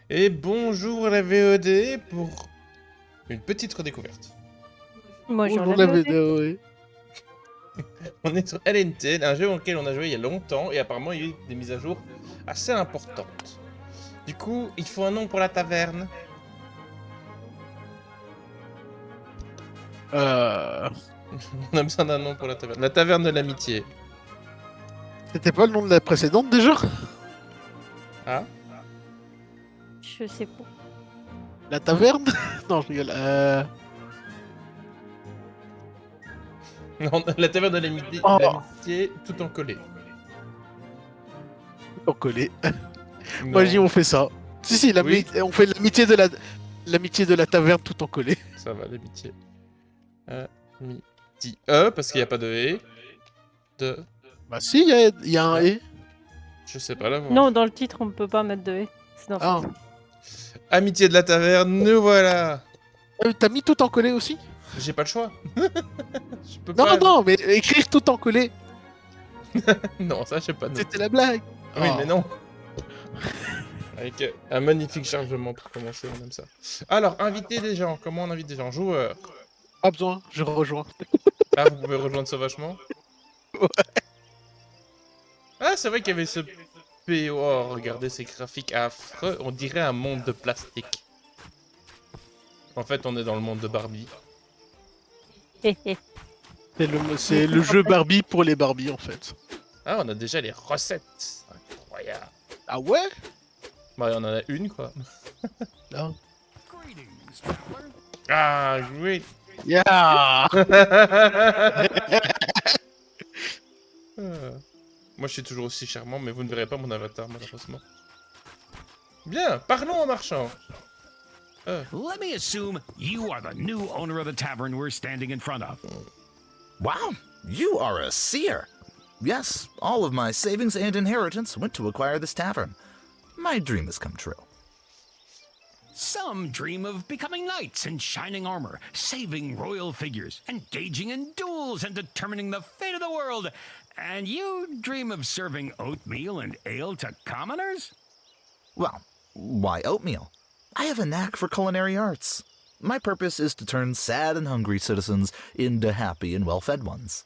Et bonjour la VOD pour une petite redécouverte. Bonjour Bonjour la la VOD. vidéo, oui. On est sur LNT, un jeu auquel on a joué il y a longtemps et apparemment il y a eu des mises à jour assez importantes. Du coup, il faut un nom pour la taverne. On a besoin d'un nom pour la taverne. La taverne de l'amitié. C'était pas le nom de la précédente déjà? Ah Je sais pas. La taverne? Non, je rigole. Non, la taverne de Oh. l'amitié tout en collé. On collé. Non. Moi, je dis, on fait ça. Si, Oui. on fait l'amitié de la taverne tout en collé. Ça va, l'amitié. Amitié. Parce qu'il n'y a pas de E. De... Bah, si, il y a un Ah. et. Je sais pas là. Non, dans le titre, on peut pas mettre de E. C'est dans Ah. ce titre. Amitié de la taverne, nous voilà. T'as mis tout en collé aussi? J'ai pas le choix. Je peux Non, pas. non, mais écrire tout en collé, Non, ça, je sais pas. Non. c'était la blague. Oui, Oh. mais non. Avec un magnifique chargement pour commencer, on aime ça. Alors, inviter des gens. Comment on invite des gens? Joueurs. Pas besoin, je rejoins. Ah, vous pouvez rejoindre sauvagement. Ouais. Ah, c'est vrai qu'il y avait ce PO. Oh, regardez ces graphiques affreux. On dirait un monde de plastique. En fait, on est dans le monde de Barbie. Hé, hé. C'est le jeu Barbie pour les Barbies, en fait. Ah, on a déjà les recettes. Incroyable. Ah ouais? Bah, on en a une, quoi. Non. Ah, oui. Yeah. Moi, je suis toujours aussi charmant, mais vous ne verrez pas mon avatar, malheureusement. Bien, parlons en marchant. Let me assume you are the new owner of the tavern we're standing in front of. Wow, you are a seer. Yes, all of my savings and inheritance went to acquire this tavern. My dream has come true. Some dream of becoming knights in shining armor, saving royal figures, engaging in duels, and determining the fate of the world. And you dream of serving oatmeal and ale to commoners? Well, why oatmeal? I have a knack for culinary arts. My purpose is to turn sad and hungry citizens into happy and well-fed ones.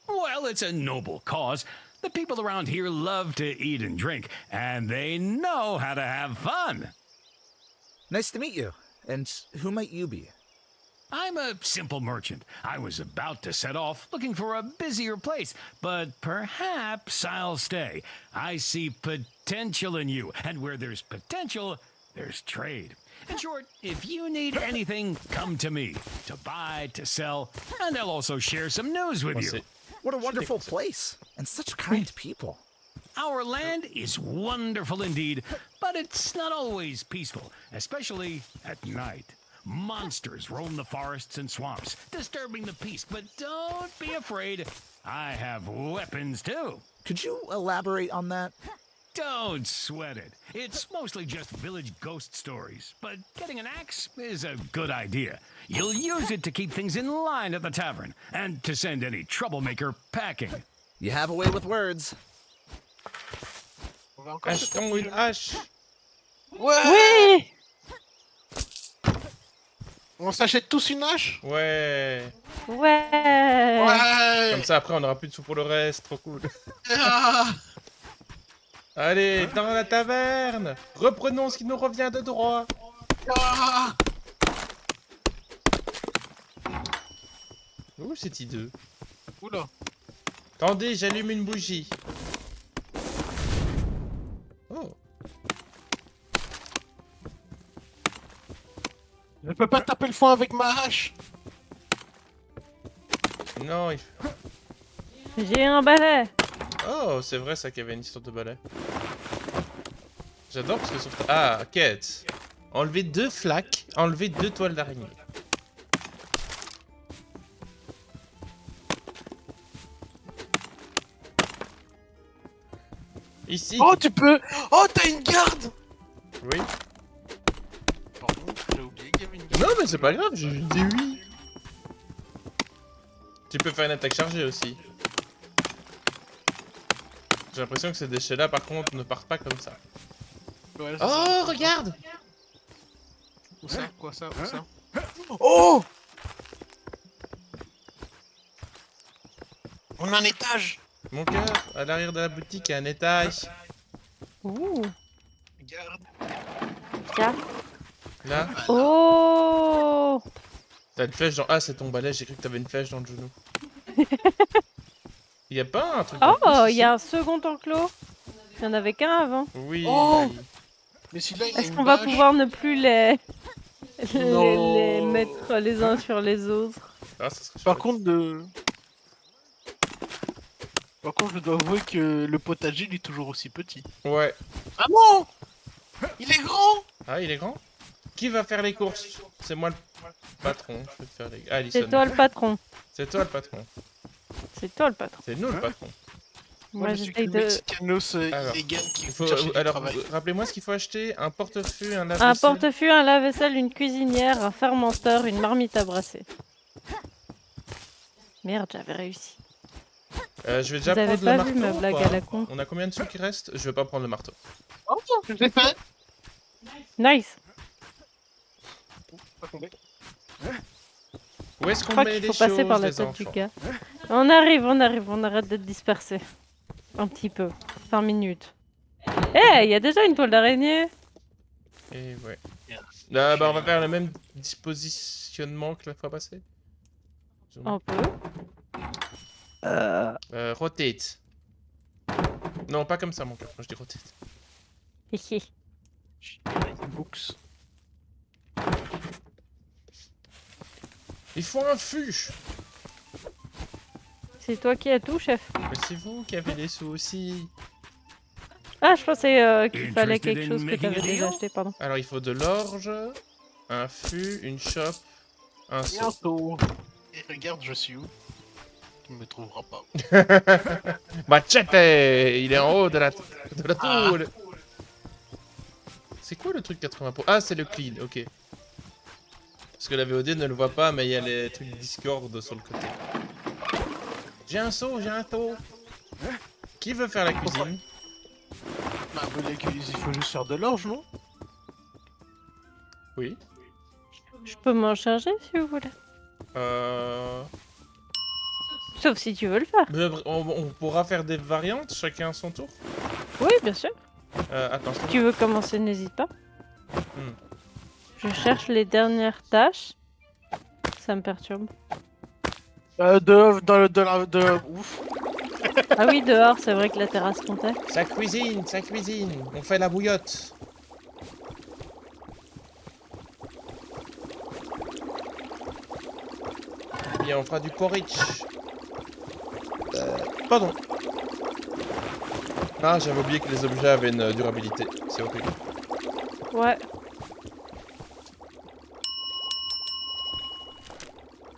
Well, it's a noble cause. The people around here love to eat and drink, and they know how to have fun. Nice to meet you. And who might you be? I'm a simple merchant. I was about to set off looking for a busier place, but perhaps I'll stay. I see potential in you, and where there's potential, there's trade. In short, if you need anything, come to me. To buy, to sell, and I'll also share some news with you. What a wonderful place. And such kind people. Our land is wonderful indeed, but it's not always peaceful, especially at night. Monsters roam the forests and swamps, disturbing the peace, but don't be afraid. I have weapons too. Could you elaborate on that? Don't sweat it. It's mostly just village ghost stories, but getting an axe is a good idea. You'll use it to keep things in line at the tavern, and to send any troublemaker packing. You have a way with words. On va encore se Achetons une hache. Ouais. Oui. On s'achète tous une hache? Ouais. Ouais. Ouais. Comme ça, après, on aura plus de sous pour le reste. Trop cool. Ah. Allez, dans la taverne. Reprenons ce qui nous revient de droit. Ah. Ouh, c'est hideux. Oula. Attendez, j'allume une bougie. Oh. Je peux pas taper le foin avec ma hache. Non, il... J'ai un balai. Oh, c'est vrai ça qu'il y avait une histoire de balai. J'adore parce que sur... Ah, quête. Enlever 2 flaques, enlever 2 toiles d'araignée. Ici. Oh, tu peux. Oh, t'as une garde. Oui. Pardon, j'ai oublié qu'il y avait une garde. Non, mais c'est pas grave, j'ai dit oui. Tu peux faire une attaque chargée aussi. J'ai l'impression que ces déchets-là, par contre, ne partent pas comme ça. Ouais, c'est ça. Oh, regarde! Où ça? Quoi ça? Où ça? Oh! On a un étage! Mon cœur, à l'arrière de la boutique, il y a un étage. Ouh. Regarde. Tiens. Là, Oh. t'as une flèche dans... Ah, c'est ton balai, j'ai cru que t'avais une flèche dans le genou. Il y a pas un truc en Oh, plus il ici y a un second enclos. Il y en avait qu'un avant. Oui. Oh bah, Mais celui-là, il a Est-ce une qu'on va bâche. pouvoir ne plus Non. les mettre les uns sur les autres? Ah, ça serait Par chouette. contre, Par contre, je dois avouer que le potager, il est toujours aussi petit. Ouais. Ah non! Il est grand! Ah, il est grand? Qui va faire les courses? C'est moi le patron. Je vais te faire les... Ah, Alison. C'est toi le patron. C'est toi le patron. C'est toi le patron. C'est nous le patron. Moi, je suis que j'essaye le de... Mexicanos Alors, illégal qui Il faut... cherche du Alors, travail. rappelez-moi ce qu'il faut acheter. Un portefeuille, un Un lave-vaisselle. portefeuille, un lave-vaisselle, une cuisinière, un fermenteur, une marmite à brasser. Merde, j'avais réussi. Je vais déjà Vous avez prendre le pas marteau. vu ma ou blague pas à la con? On a combien de sous qui restent? Je vais pas prendre le marteau. Oh, je l'ai fait! Nice. Pas tombé. Où est-ce Je qu'on crois met qu'il les faut choses, passer par la les tête du enfants? gars. On arrive, on arrête d'être dispersés. Un petit peu. 5 minutes. Eh, il y a déjà une toile d'araignée. Et ouais. Merde. Là, bah, on va faire le même dispositionnement que la fois passée. On peut. Rotate. Non, pas comme ça, mon cœur. Moi, je dis rotate. Hihi. Books. Il faut un fût. C'est toi qui as tout, chef. Mais c'est vous qui avez les sous aussi. Ah, je pensais qu'il fallait Interested quelque in chose que making a t'avais déjà deal? acheté, pardon. Alors, il faut de l'orge, un fût, une chope, un seau. Bientôt. Et regarde, je suis où? Tu ne me trouveras pas. Machete. Il est en haut de la Ah. tour. C'est quoi le truc 80%? Ah, c'est le clean, ok. Parce que la VOD ne le voit pas, mais il y a les trucs Discord sur le côté. J'ai un seau, j'ai un seau. Qui veut faire la cuisine? Bah, il faut juste faire de l'orge, non? Oui. Je peux m'en charger si vous voulez. Sauf si tu veux le faire. Mais on pourra faire des variantes, chacun à son tour. Oui, bien sûr. Attends, Si tu veux commencer, n'hésite pas. Hmm. Je cherche les dernières tâches. Ça me perturbe. Ouf. Ah oui, dehors, c'est vrai que la terrasse comptait. ça cuisine, ça cuisine. On fait la bouillotte. Bien, on fera du porridge. Pardon. Ah, j'avais oublié que les objets avaient une durabilité. C'est horrible. Ouais.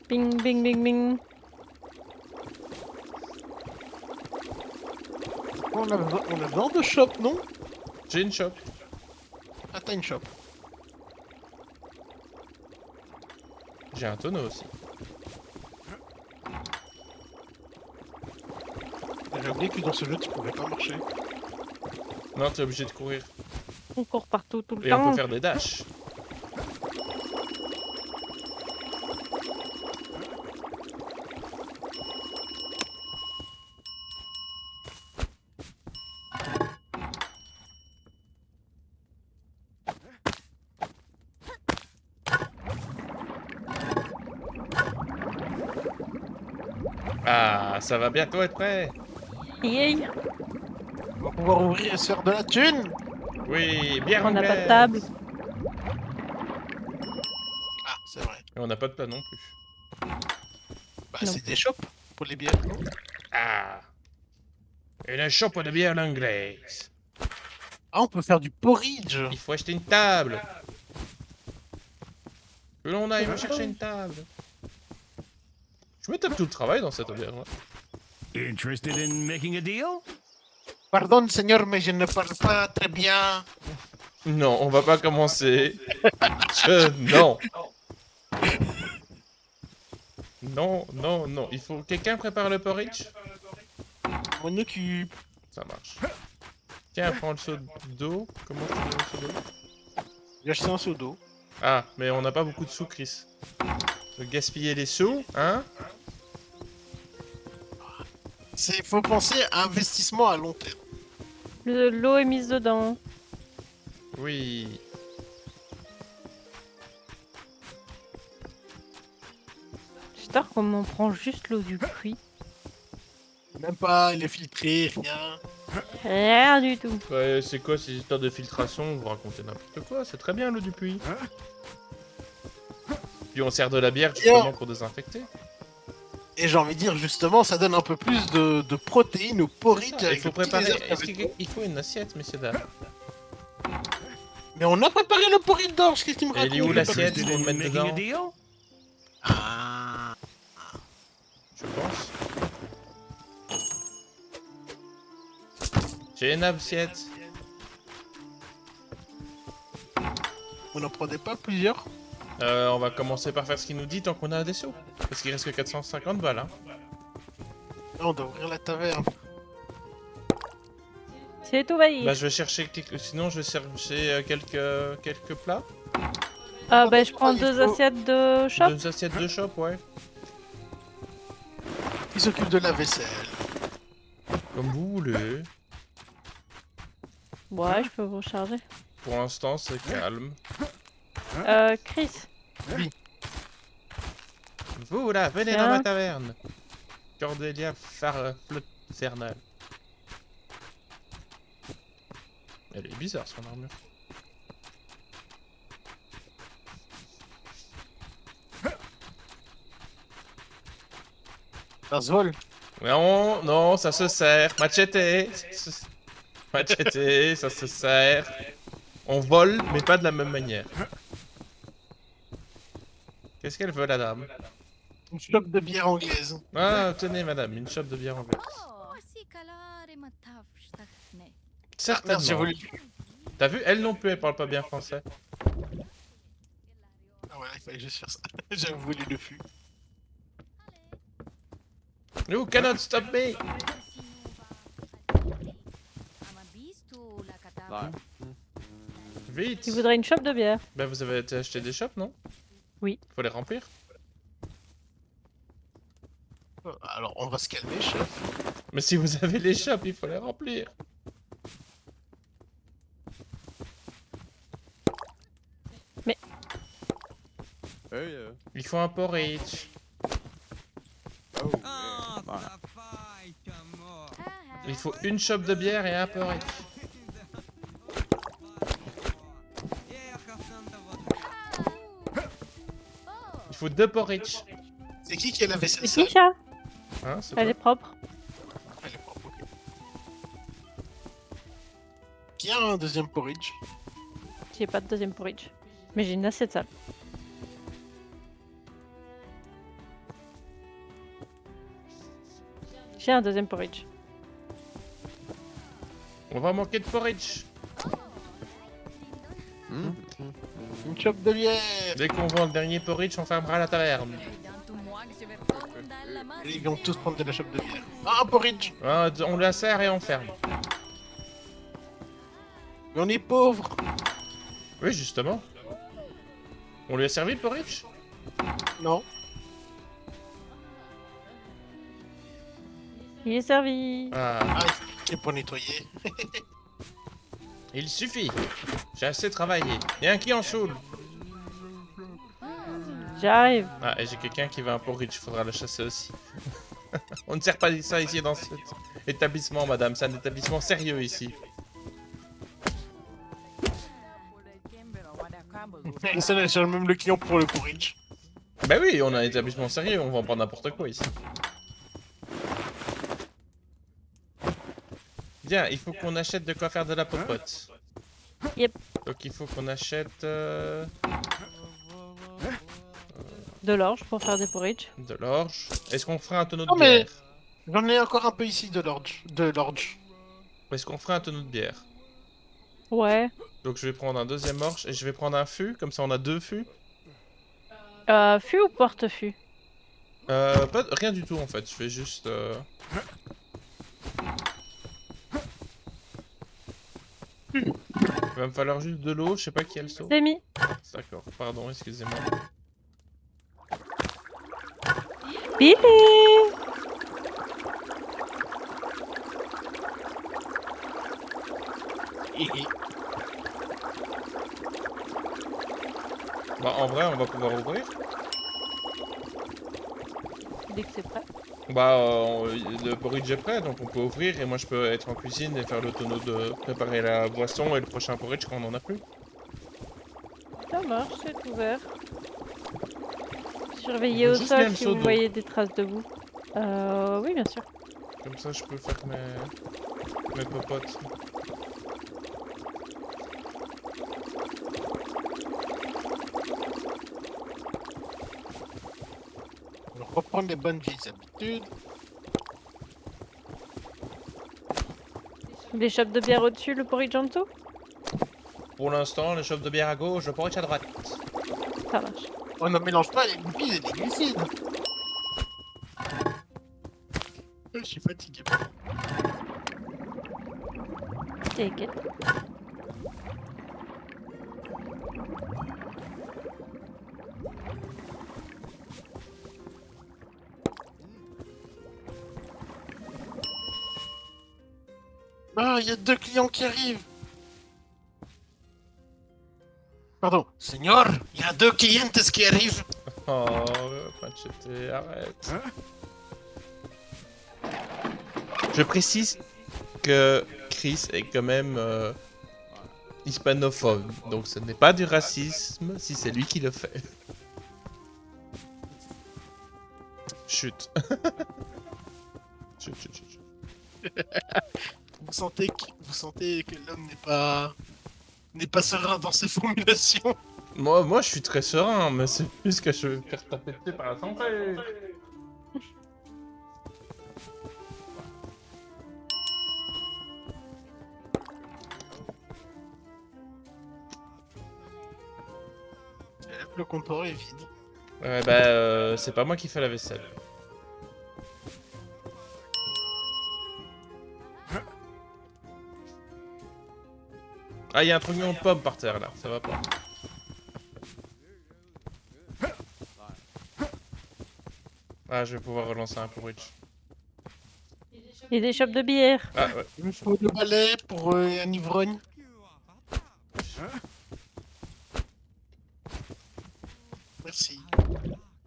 Bing, bing, bing, bing. On a besoin de shop, non? J'ai une shop. Ah, t'as une shop. J'ai un tonneau aussi. J'ai oublié que dans ce jeu, tu pouvais pas marcher. Non, t'es obligé de courir. On court partout tout le Et on temps. peut faire des dashs. Ah, ça va bientôt être prêt. Yay. On va pouvoir ouvrir et se faire de la thune! Oui, bière On n'a pas de anglaise. table. Ah, c'est vrai. Et on n'a pas de plat non plus. Bah, Non. c'est des shops pour les bières, non? Ah. Une chope de bière anglaise. Ah, on peut faire du porridge! Il faut acheter une table. Que l'on aille me chercher une table. Je me tape tout le travail dans cette auberge. Interested in making a deal? Pardon, Seigneur, mais je ne parle pas très bien. Non, on va pas commencer. Non. Non, non, non. Il faut... Quelqu'un prépare le porridge? Mon occupe. Ça marche. Tiens, prends le seau d'eau. Comment tu veux le seau d'eau? J'ai acheté un seau d'eau. Ah, mais on n'a pas beaucoup de sous, Chris. De gaspiller les sous, hein? Il faut penser à investissement à long terme. L'eau est mise dedans. Oui. J'espère qu'on en prend juste l'eau du puits. Même pas, il est filtré, rien. Rien du tout. Ouais, c'est quoi ces histoires de filtration? Vous racontez n'importe quoi, c'est très bien l'eau du puits. Puis on sert de la bière justement pour désinfecter. Et j'ai envie de dire, justement, ça donne un peu plus de protéines au porridge Il avec faut le petit préparer. lézard Est-ce avec qu'il nous. faut une assiette, messieurs dames? Mais on a préparé le porridge d'orge, qu'est-ce qu'il me Et raconte? elle est où le l'assiette porridge pour le mettre Making a dedans? deal? Ah. Je pense. J'ai une assiette. On n'en prenait pas plusieurs? On va commencer par faire ce qu'il nous dit tant qu'on a des sous. Parce qu'il reste que 450 balles, hein. Là, on doit ouvrir la taverne. C'est tout vaillé. Bah je vais chercher quelques... Sinon je vais chercher quelques plats. Ah bah je prends Il deux faut- assiettes de shop. 2 assiettes de shop, ouais. Il s'occupe de la vaisselle. Comme vous voulez. Ouais, je peux vous recharger. Pour l'instant c'est calme. Chris, Vous là, venez Tiens. dans ma taverne. Cordelia Flotte Infernale. Elle est bizarre son armure. Ça se vole. Non, non, ça se sert. Machete. Machete, ça se sert. On vole, mais pas de la même manière. Qu'est-ce qu'elle veut, la dame? Une chope de bière anglaise. Ah, tenez, madame, une chope de bière anglaise. Merde, j'ai Certainement. voulu. T'as vu, elle non plus, elle parle pas bien français. Ah ouais, il fallait que je fasse ça. J'avais voulu le fût. You cannot stop me! Vite! tu voudrais une chope de bière? Bah, vous avez été acheter des shops, non? Oui. Faut les remplir? Alors, on va se calmer, chef. Mais si vous avez les shops, il faut les remplir. Il faut un porridge. Il faut une chope de bière et un porridge. Il faut 2 porridge. C'est qui a la vaisselle C'est sale? qui ça? Hein, c'est Elle toi? est propre. Elle est propre, ok. Qui a un deuxième porridge? J'ai pas de deuxième porridge. Mais j'ai une assiette sale. J'ai un deuxième porridge. On va manquer de porridge. Une chope de bière. Dès qu'on vend le dernier porridge, on fermera la taverne. Et ils vont tous prendre de la chope de bière. Ah, un porridge. Ah, on la sert et on ferme. Mais on est pauvre. Oui, justement. On lui a servi le porridge? Non. Il est servi. Ah, Ah, il faut cliquer pour nettoyer. il suffit. J'ai assez travaillé. Il y a un qui en saoule. J'arrive. Ah, et j'ai quelqu'un qui veut un porridge, faudra le chasser aussi. On ne sert pas ça ici dans cet établissement, madame. C'est un établissement sérieux ici. Ça là, j'ai même le client pour le porridge. Bah oui, on a un établissement sérieux, on vend pas n'importe quoi ici. Bien, il faut qu'on achète de quoi faire de la popote. Yep. Donc il faut qu'on achète De l'orge pour faire des porridge. de l'orge. Est-ce qu'on fera un tonneau de Non, mais- bière? J'en ai encore un peu ici de l'orge. Est-ce qu'on fera un tonneau de bière? Ouais. Donc je vais prendre un deuxième orge et je vais prendre un fût, comme ça on a 2 fûts. Fût ou porte-fût? Rien du tout en fait, je fais juste... Il va me falloir juste de l'eau, je sais pas qui a le seau. C'est mis. D'accord, pardon, excusez-moi. Billy! Bah, en vrai, on va pouvoir ouvrir. Dès que c'est prêt. Bah, le porridge est prêt, donc on peut ouvrir et moi je peux être en cuisine et faire le tonneau de préparer la boisson et le prochain porridge quand on en a plus. Ça marche, c'est ouvert. Surveillez au Juste sol bien le si seau vous d'eau. voyez des traces de boue. Oui, bien sûr. Comme ça, je peux faire mes popotes. On va reprendre les bonnes vieilles habitudes. Les chopes de bière au-dessus, le porridge en dessous? Pour l'instant, les chopes de bière à gauche, le porridge à droite. Ça marche. On ne mélange pas les lipides et les glucides. Je suis fatigué. T'inquiète. Ah, il y a 2 clients qui arrivent. Pardon, Seigneur, il y a 2 clientes qui arrivent. Oh, Machete, arrête. Je précise que Chris est quand même hispanophobe, donc ce n'est pas du racisme si c'est lui qui le fait. Chut. Chut, chut, chut, chut. Vous sentez que l'homme n'est pas serein dans ses formulations. Moi, je suis très serein, mais c'est plus que je vais me faire taper dessus par la santé. Le comptoir est vide. Ouais, bah, c'est pas moi qui fais la vaisselle. Ah, il y a un trognon de pomme par terre là, ça va pas. Ah, je vais pouvoir relancer un porridge. Il y a des chopes de bière. Ah, ouais. Il me faut le balai pour un ivrogne. Merci.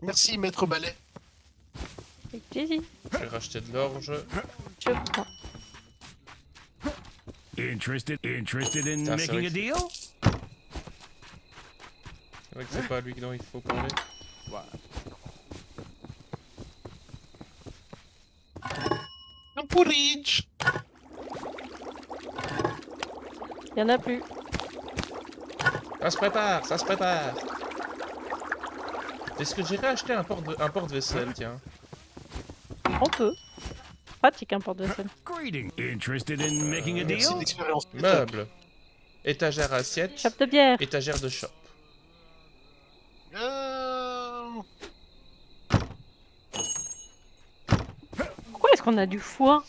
Merci, maître balai. Avec plaisir. Je vais racheter de l'orge. Je prends. Interested in Ah, c'est making vrai a que- deal? C'est vrai que c'est pas à lui dont il faut parler. Un porridge. Il y en a plus. Ça se prépare, ça se prépare. Est-ce que j'irai acheter un porte-vaisselle, tiens? On peut. Pratique un porte-vaisselle. Greeting. Interested in making a Merci deal? d'expérience. Meuble. Étagère assiette. Chope de bière. Étagère de shop. Pourquoi est-ce qu'on a du foie?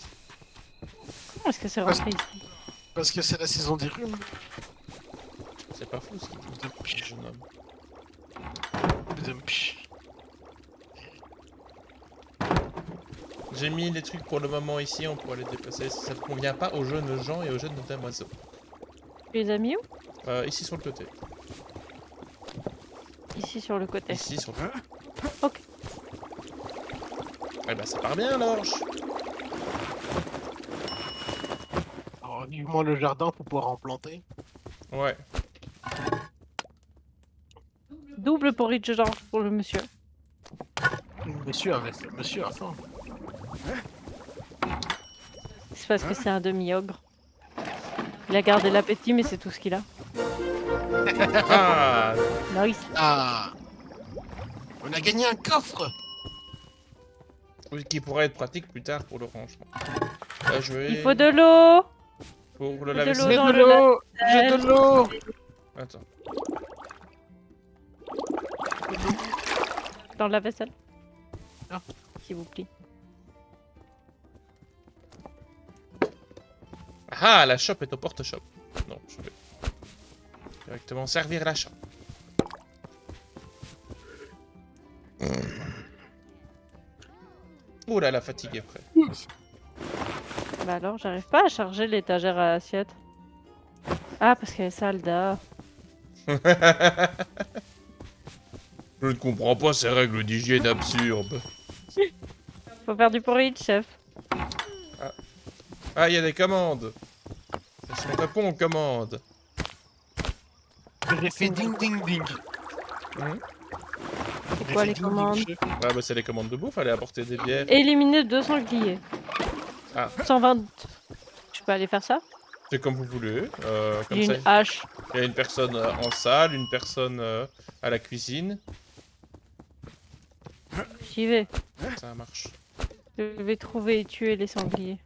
Comment est-ce que c'est rentré ici? Parce que c'est la saison des rhumes. C'est pas fou ce qu'il dit, ce jeune homme. J'ai mis les trucs pour le moment ici, on pourra les déplacer si ça ne convient pas aux jeunes gens et aux jeunes damoiseaux. Tu les as mis où? Ici sur le côté. Ici sur le côté. Ici sur le côté. Ok. Eh ben ça part bien l'orge. Alors, vivement le jardin pour pouvoir en planter. Ouais. Double porridge genre pour le monsieur. Monsieur a faim. C'est parce que c'est un demi-ogre. Il a gardé l'appétit, mais c'est tout ce qu'il a. Ah, Nice. Ah, on a gagné un coffre. oui, qui pourrait être pratique plus tard pour le rangement. Je vais... Il faut de l'eau. Pour le de lave-vaisselle. l'eau J'ai dans de le l'eau. J'ai de l'eau. Attends. Dans la vaisselle. Ah. S'il vous plaît. Ah, la shop est au porte-shop. Non, je vais directement servir la shop. épaules à la fatigue après. Bah alors, j'arrive pas à charger l'étagère à assiette. Ah, parce qu'elle est Salda. Je ne comprends pas ces règles d'hygiène absurdes. Faut faire du porridge, chef. Ah, il y a des commandes. Si on répond aux commandes. J'ai fait ding ding ding. Hum. C'est J'ai quoi fait les ding, ding, commandes? chef. Ah bah c'est les commandes de bouffe, aller apporter des bières. Éliminer 2 sangliers. Ah. 120. Je peux aller faire ça? C'est comme vous voulez. Comme J'ai ça, une hache. il y a une personne en salle, une personne à la cuisine. J'y vais. Ça marche. Je vais trouver et tuer les sangliers.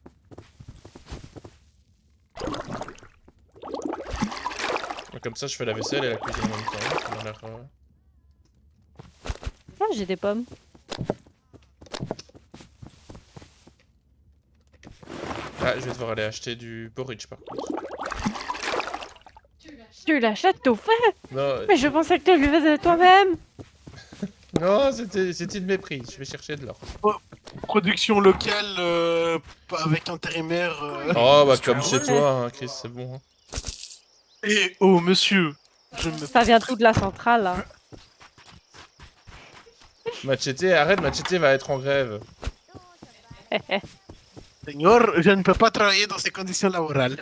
Comme ça, je fais la vaisselle et la cuisine en même temps. Ça m'a l'air, Ah, j'ai des pommes. Ah, je vais devoir aller acheter du porridge par contre. Tu l'achètes tout fait? Non, Mais je pensais que tu le faisais toi-même. non, c'était de mépris. Je vais chercher de l'or. Production locale, pas avec intérimaire. Oh, bah comme chez toi, hein, Chris, c'est bon. Hein. Et oh monsieur, je me. Ça vient tout de la centrale, là. Machete, arrête, Machete va être en grève. Seigneur, je ne peux pas travailler dans ces conditions laborales.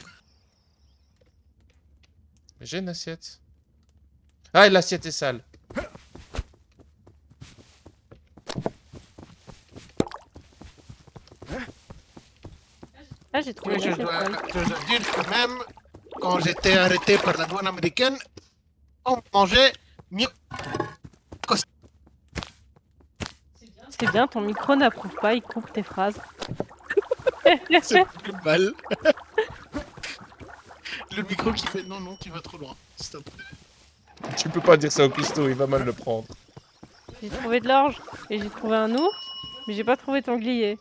J'ai une assiette. Ah, et l'assiette est sale. Ah, j'ai trouvé Oui, je une dois, assiette. je dois dire que même quand j'étais arrêté par la douane américaine, on mangeait mieux. C'est bien, ton micro n'approuve pas, il coupe tes phrases. C'est plus mal. Le micro qui fait non, non, tu vas trop loin. Stop. Tu peux pas dire ça au cuistot, il va mal le prendre. J'ai trouvé de l'orge et j'ai trouvé un ours, mais j'ai pas trouvé de sanglier.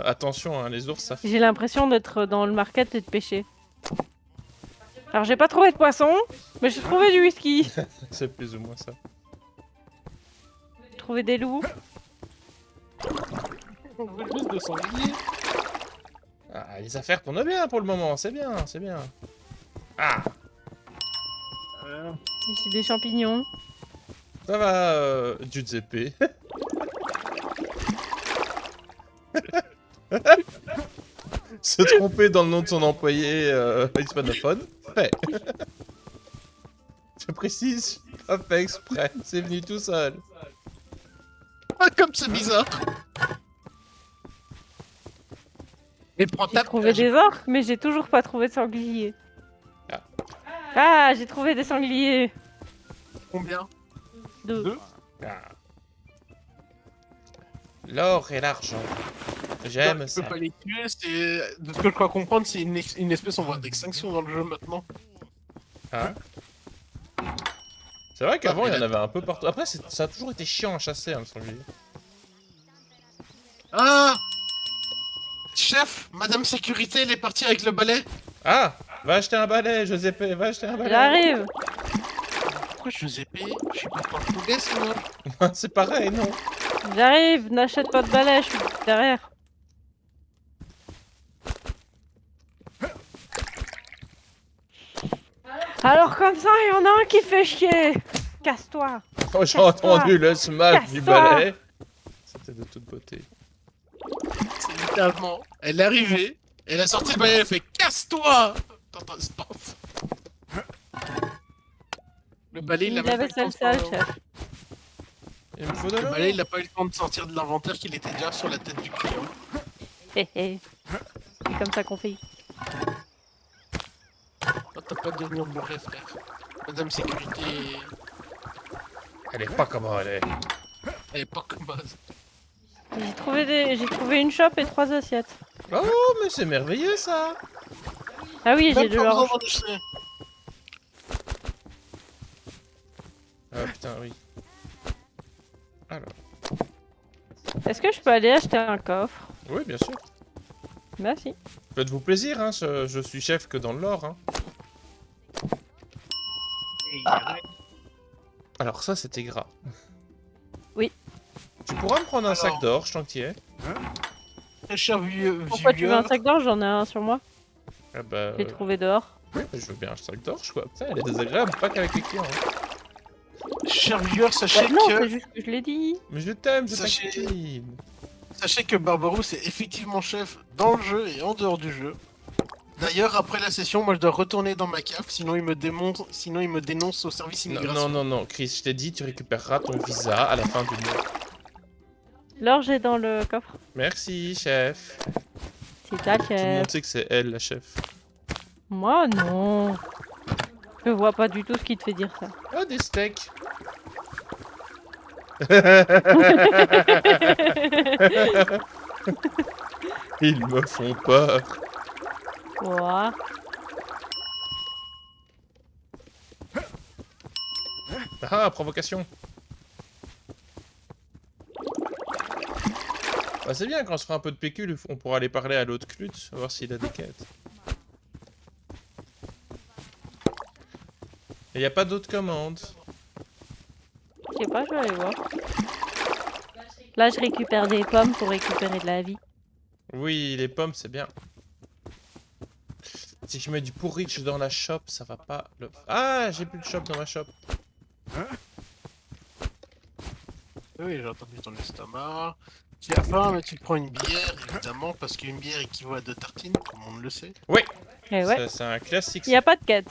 Attention, hein, les ours, ça fait... J'ai l'impression d'être dans le market et de pêcher. Alors j'ai pas trouvé de poisson, mais j'ai trouvé du whisky. C'est plus ou moins ça. J'ai trouvé des loups. On veut juste de sanglier. Ah, les affaires tournent bien pour le moment, c'est bien, c'est bien. Ah, J'ai des champignons. ça va, Giuseppe. Se tromper dans le nom de son employé hispanophone, fait. Je précise, pas fait exprès, c'est venu tout seul. Ah, comme c'est bizarre. Et prends J'ai ta trouvé des orques, mais j'ai toujours pas trouvé de sanglier. Ah. Ah, j'ai trouvé des sangliers. Combien? 2. Deux. Ah. L'or et l'argent. J'aime Tu ça. peux pas les tuer, c'est... De ce que je crois comprendre, c'est une espèce en voie d'extinction dans le jeu maintenant. Hein. C'est vrai qu'avant Ah, mais il y en là- avait un peu partout. Après, ça a toujours été chiant à chasser, hein, le sanglier. Ah! Chef, Madame Sécurité, elle est partie avec le balai. Ah, va acheter un balai, Giuseppe, va acheter un balai. J'arrive. Pourquoi Giuseppe? Je suis pas portugais, sinon. C'est pareil, non? J'arrive, n'achète pas de balai, je suis derrière. Alors comme ça, il y en a un qui fait chier. Casse-toi. Oh, j'ai Casse-toi. entendu le smash du Casse-toi. balai. C'était de toute beauté. C'est littéralement... Elle est arrivée, elle a sorti le balai, elle fait « Casse-toi !» T'entends, paf. Le balai, il a Il même pas eu avait le temps celle de sale, chef. Il me faut de Le l'or. balai, il a pas eu le temps de sortir de l'inventaire qu'il était déjà sur la tête du client. Hé hé. C'est comme ça qu'on fait. Oh, t'as pas de devenir bourré, frère. Madame Sécurité, Elle est pas comme elle est. elle est pas comme base. J'ai trouvé une chope et 3 assiettes. Oh, mais c'est merveilleux ça. Ah oui, j'ai Même de pas besoin l'orge. d'enregistrer. Ah putain, oui. Alors. Est-ce que je peux aller acheter un coffre? Oui, bien sûr. Merci. Faites-vous plaisir, hein. Je suis chef que dans l'or, hein. Alors ça, c'était gras. Oui. Tu pourras me prendre un sac d'orge tant que t'y es. Très cher vieux. Pourquoi tu veux un sac d'orge? J'en ai un sur moi. Ah bah... Je l'ai trouvé dehors. Oui, mais je veux bien un sac d'orge, quoi. Putain, elle est désagréable, pas qu'avec les clients. Hein. Cher vieux, sachez Bah, non, que. c'est juste que je l'ai dit. Mais je t'aime, je Sachez- t'aime. Sachez que Barbarousse est effectivement chef dans le jeu et en dehors du jeu. D'ailleurs, après la session, moi je dois retourner dans ma cave, sinon il me dénonce au service Non, immigration. non, Chris, je t'ai dit, tu récupéreras ton visa à la fin du mois. L'orge est dans le coffre. Merci, chef. C'est ta Tout le chef. monde sait que c'est elle, la chef. Moi, non. Je vois pas du tout ce qui te fait dire ça. Oh, des steaks. Ils me font peur. Quoi? Ah, provocation. Bah, c'est bien, quand on se fera un peu de pécule, on pourra aller parler à l'autre Clut, voir s'il a des quêtes. Et y a pas d'autres commandes. Je sais pas, je vais aller voir. Là, je récupère des pommes pour récupérer de la vie. Oui, les pommes, c'est bien. Si je mets du porridge dans la shop, ça va pas le... Ah, j'ai plus de shop dans ma shop. Oui, j'ai entendu ton estomac. Tu as faim, mais tu te prends une bière, évidemment, parce qu'une bière équivaut à 2 tartines, tout le monde le sait. Oui, Et ouais, c'est un classique. il y a pas de quête.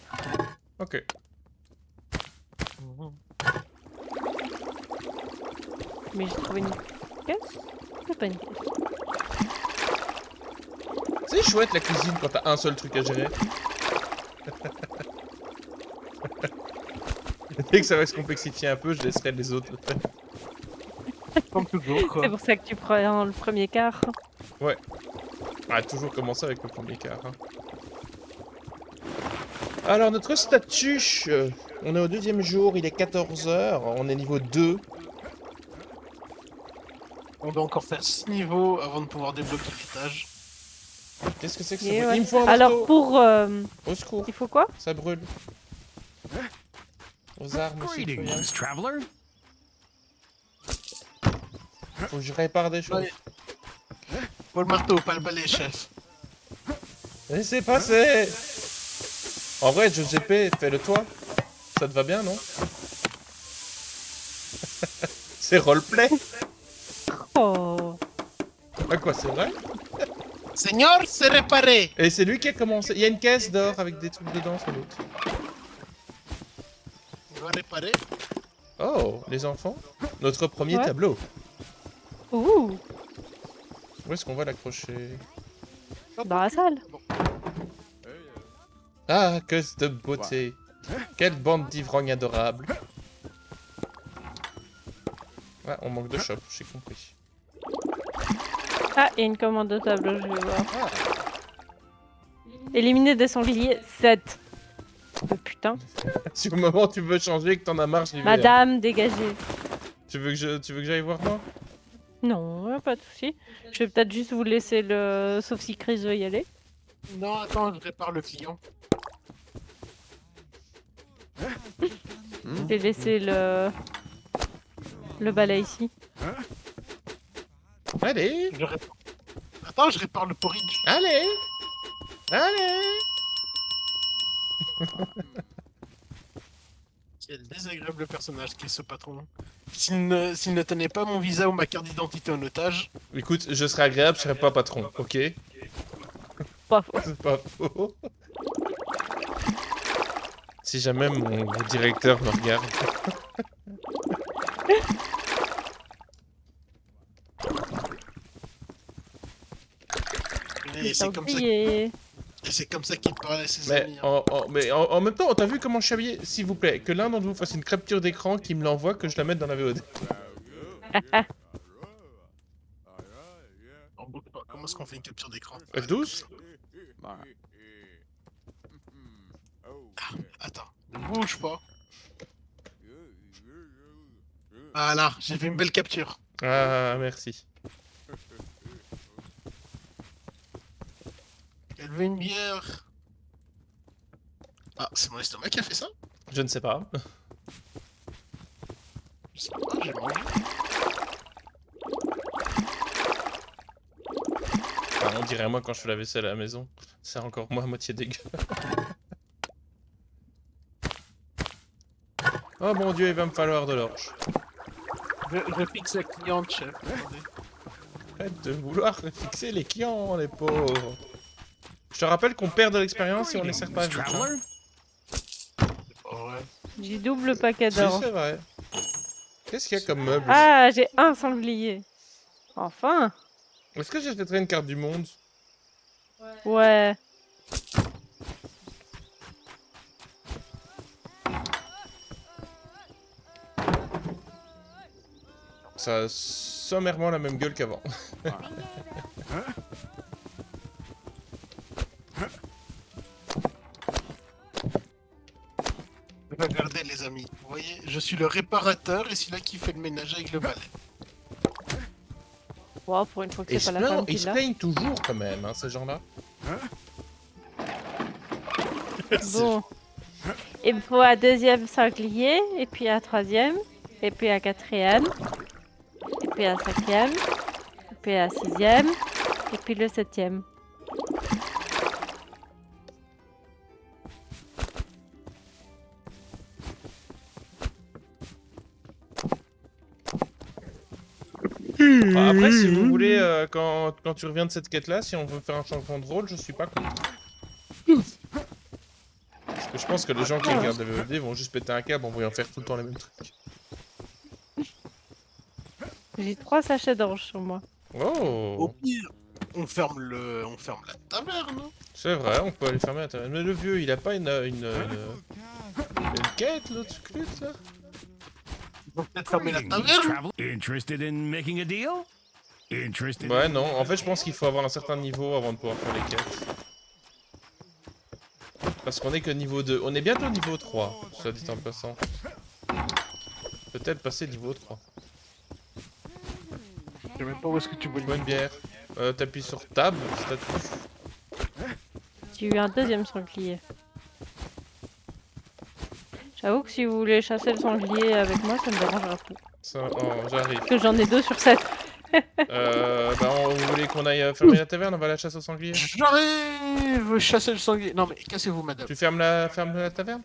Ok. Mais j'ai trouvé une caisse. C'est pas une caisse. C'est chouette la cuisine quand t'as un seul truc à gérer. Dès que ça va se complexifier un peu, je laisserai les autres le faire. Comme toujours, quoi. C'est pour ça que tu prends le premier quart. Ah, toujours commencer avec le premier quart. Hein. Alors, notre statut, on est au 2e jour, il est 14h, on est niveau 2. On doit encore faire 6 niveaux avant de pouvoir débloquer l'étage. Qu'est-ce que c'est que Et ça? ouais. Il me faut un Alors marteau. pour... Au secours, il faut quoi? ça brûle. Aux armes, citoyens. Greetings, traveler. Faut que je répare des choses. Ouais. Faut le marteau, pas le balai, chef. Laissez passer. En vrai, Giuseppe, fais-le toi. Ça te va bien, non? C'est roleplay. Oh. Ah quoi, c'est vrai? Seigneur, c'est réparé. Et c'est lui qui a commencé. Il y a une caisse d'or avec des trucs dedans, sans doute. On va réparer. Oh, les enfants. Notre premier Ouais. tableau. Ouh. Où est-ce qu'on va l'accrocher? Dans la salle. Ah, que de beauté. Quelle bande d'ivrognes adorables. Ah, on manque de shop, j'ai compris. Ah, il y a une commande de tableau, je vais voir. Ah, Éliminer des sangliers, 7. Oh, putain. si au moment où tu veux changer et que t'en as marre, j'y vais. Madame, dégagez. Tu veux que j'aille voir moi? Non, pas de souci. Je vais peut-être juste vous laisser le... Sauf si Chris veut y aller. Non, attends, je répare le client. Je vais laisser le... Le balai ici. Allez, Je répare... Attends, je répare le porridge. allez, allez. Quel désagréable personnage qu'est ce patron. S'il ne tenait pas mon visa ou ma carte d'identité en otage, Écoute, je serais agréable, je serais pas patron, ok? Pas faux. C'est pas faux. Si jamais mon directeur me regarde. et c'est comme ça, Sanglier. et c'est comme ça qu'il parle à ses Mais amis. hein. en même temps, t'as vu comment je suis habillé? S'il vous plaît, que l'un d'entre vous fasse une capture d'écran, qui me l'envoie, que je la mette dans la VOD. En boucle pas. Comment est-ce qu'on fait une capture d'écran? F12? Attends, ne bouge pas. Voilà, j'ai fait une belle capture. Ah, merci. Elle veut une bière. Ah, c'est mon estomac qui a fait ça? Je ne sais pas. Je sais pas, j'ai mangé. dirait à moi quand je fais la vaisselle à la maison. C'est encore moi à moitié dégueu. Oh mon dieu, il va me falloir de l'orge. Je fixe la cliente, chef. Attendez. Arrête de vouloir fixer les clients, les pauvres. Je te rappelle qu'on perd de l'expérience si on les sert pas Greetings, vite. hein. traveler. Oh, ouais. J'ai double paquet Si, d'or. c'est vrai. Qu'est-ce qu'il y a comme meuble Ah, j'ai un sanglier. Enfin. Est-ce que j'achèterais une carte du monde? Ouais. Ça a sommairement la même gueule qu'avant. Regardez les amis, vous voyez, je suis le réparateur et celui-là qui fait le ménage avec le balai. Wow, pour une fois que Et c'est pas la femme qui ils se l'a. plaignent toujours quand même, hein, ces gens-là. Bon. Il me faut un deuxième sanglier, et puis un troisième, et puis un quatrième, et puis un cinquième, et puis un sixième, et puis le septième. Enfin, après, si vous voulez, quand tu reviens de cette quête-là, si on veut faire un changement de rôle, je suis pas contre. Parce que je pense que les gens qui regardent les VOD vont juste péter un câble en voyant faire tout le temps les mêmes trucs. J'ai 3 sachets d'orge sur moi. Au Oh, pire, on ferme la taverne. Hein. c'est vrai, on peut aller fermer la taverne. Mais le vieux, il a pas une quête, l'autre scrute, là? On peut peut-être fermer la Greetings, taverne. traveler. Interested in making a deal? Interested Ouais, in... non, en fait, je pense qu'il faut avoir un certain niveau avant de pouvoir faire les quêtes. Parce qu'on est que niveau 2. On est bientôt niveau 3, ça dit en passant. Peut-être passer niveau 3. Je sais même pas où est-ce que tu vois Bonne bière. T'appuies sur table, statut. J'ai eu un deuxième sanglier. J'avoue que si vous voulez chasser le sanglier avec moi, ça me dérangera pas. Ça, oh, j'arrive. Parce que j'en ai 2 sur 7. Vous voulez qu'on aille fermer la taverne? On va à la chasse au sanglier. J'arrive chasser le sanglier. Non mais cassez-vous madame. Tu fermes la taverne?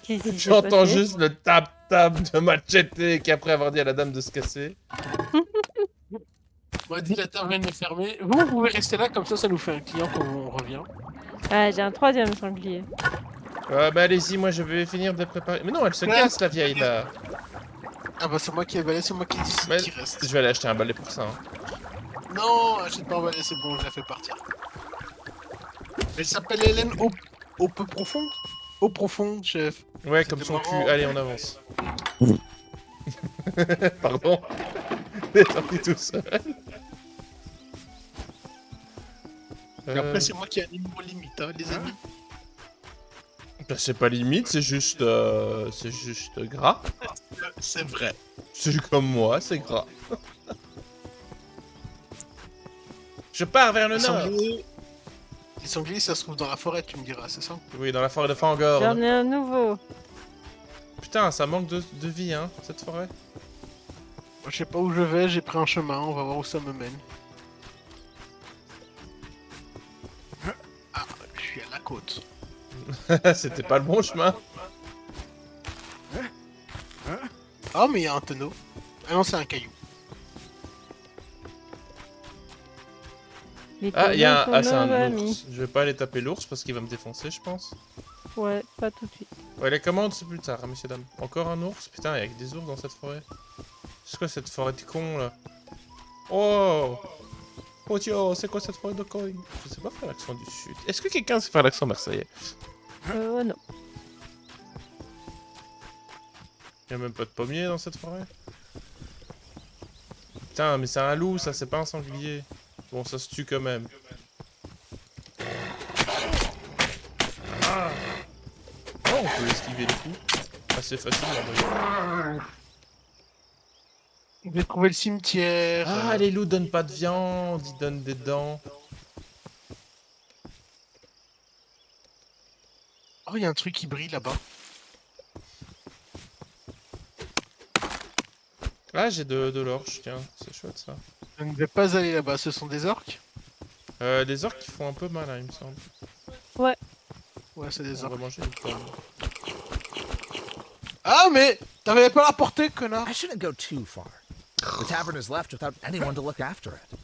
Qu'est-ce qui s'est J'entends passé juste le tap-tap de Machete qui après avoir dit à la dame de se casser. On m'a dit la taverne est fermée. Vous pouvez rester là, comme ça nous fait un client quand on revient. Ah, j'ai un troisième sanglier. Bah allez-y, moi je vais finir de préparer. Mais non, elle se casse la vieille là. Ah bah c'est moi qui ai balai, c'est moi qui décide Mais qui reste. je vais aller acheter un balai pour ça. Hein. Non, achète pas un balai, c'est bon, je la fais partir. Elle s'appelle Hélène au peu profonde. Eau profonde, chef. Ouais, C'était comme son marrant. cul. Allez, on avance. Pardon. T'es sorti tout seul. Et après, c'est moi qui anime vos limites, hein, les amis. Bah, c'est pas limite, c'est juste gras. C'est vrai. C'est comme moi, c'est gras. Je pars vers le Les nord. sangliers, ça se trouve dans la forêt, tu me diras, c'est ça? Oui, dans la forêt de J'en Fangorn. ai un nouveau. Putain, ça manque de vie, hein, cette forêt. Je sais pas où je vais, j'ai pris un chemin, on va voir où ça me mène. Ah, je suis à la côte. C'était pas le bon chemin. Ah, mais il y a un tonneau. Ah non, c'est un caillou. Les Ah, il y a un... tonneaux Ah, sont c'est un nos amis. ours. Je vais pas aller taper l'ours parce qu'il va me défoncer, je pense. Ouais, pas tout de suite. Ouais, les commandes, c'est plus tard, hein, messieurs, dames. Encore un ours? Putain, il y a que des ours dans cette forêt. C'est quoi cette forêt de con, là? Oh! Oh, tiens, c'est quoi cette forêt de con? Je sais pas faire l'accent du sud. Est-ce que quelqu'un sait faire l'accent marseillais? Non. Il y a même pas de pommier dans cette forêt? Putain, mais c'est un loup, ça, c'est pas un sanglier. Bon, ça se tue quand même. Ah! Oh, on peut esquiver les coups. Assez facilement, J'ai trouvé le cimetière. Ah, les loups donnent pas de viande, ils donnent des dents. Oh, il y a un truc qui brille là-bas. Ah, j'ai de l'orge, tiens, c'est chouette ça. Je ne vais pas aller là-bas, ce sont des orques? Les orques qui font un peu mal, hein, il me semble. Ouais, c'est des On va orques. manger une pomme. Ah, mais t'avais pas la portée, connard! I shouldn't go too far. The tavern is left without anyone to look after it.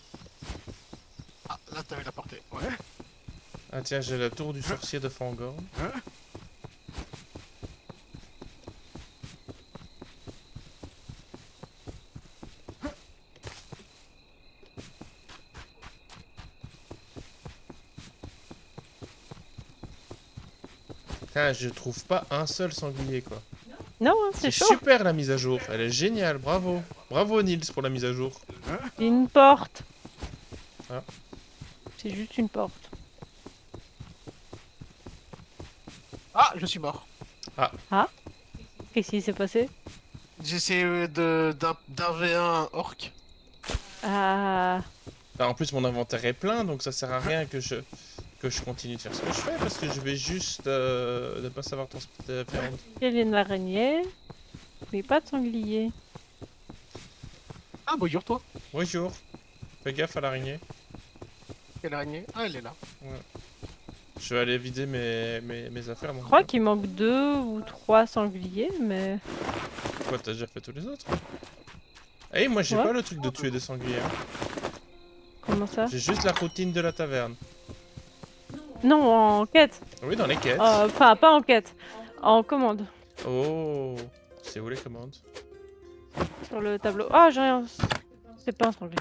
Ah, là t'avais la portée, ouais. Ah tiens, j'ai la tour du sorcier de Fangorn. Putain, je trouve pas un seul sanglier quoi. Non, hein, c'est C'est chaud. super la mise à jour, elle est géniale, bravo. Bravo Nils pour la mise à jour. C'est une porte. Ah. C'est juste une porte. Ah, je suis mort. Qu'est-ce qui s'est passé? J'essaie d'un V1 orc. Ah, Bah, en plus mon inventaire est plein donc ça sert à rien que je continue de faire ce que je fais parce que je vais juste ne pas savoir transporter la viande. il y a une araignée. Mais pas de sanglier. Ah, bonjour toi. Bonjour. Fais gaffe à l'araignée. Quelle araignée? Ah, elle est là. Je vais aller vider mes affaires. Je crois qu'il manque 2 ou 3 sangliers, mais... Quoi, t'as déjà fait tous les autres? Eh, moi j'ai Ouais. pas le truc de tuer des sangliers. Hein. Comment ça? J'ai juste la routine de la taverne. Non, en quête. Oui, dans les quêtes. Enfin, pas en quête. En commande. Oh, c'est où les commandes? Sur le tableau. Ah, j'ai rien. C'est pas un sanglier.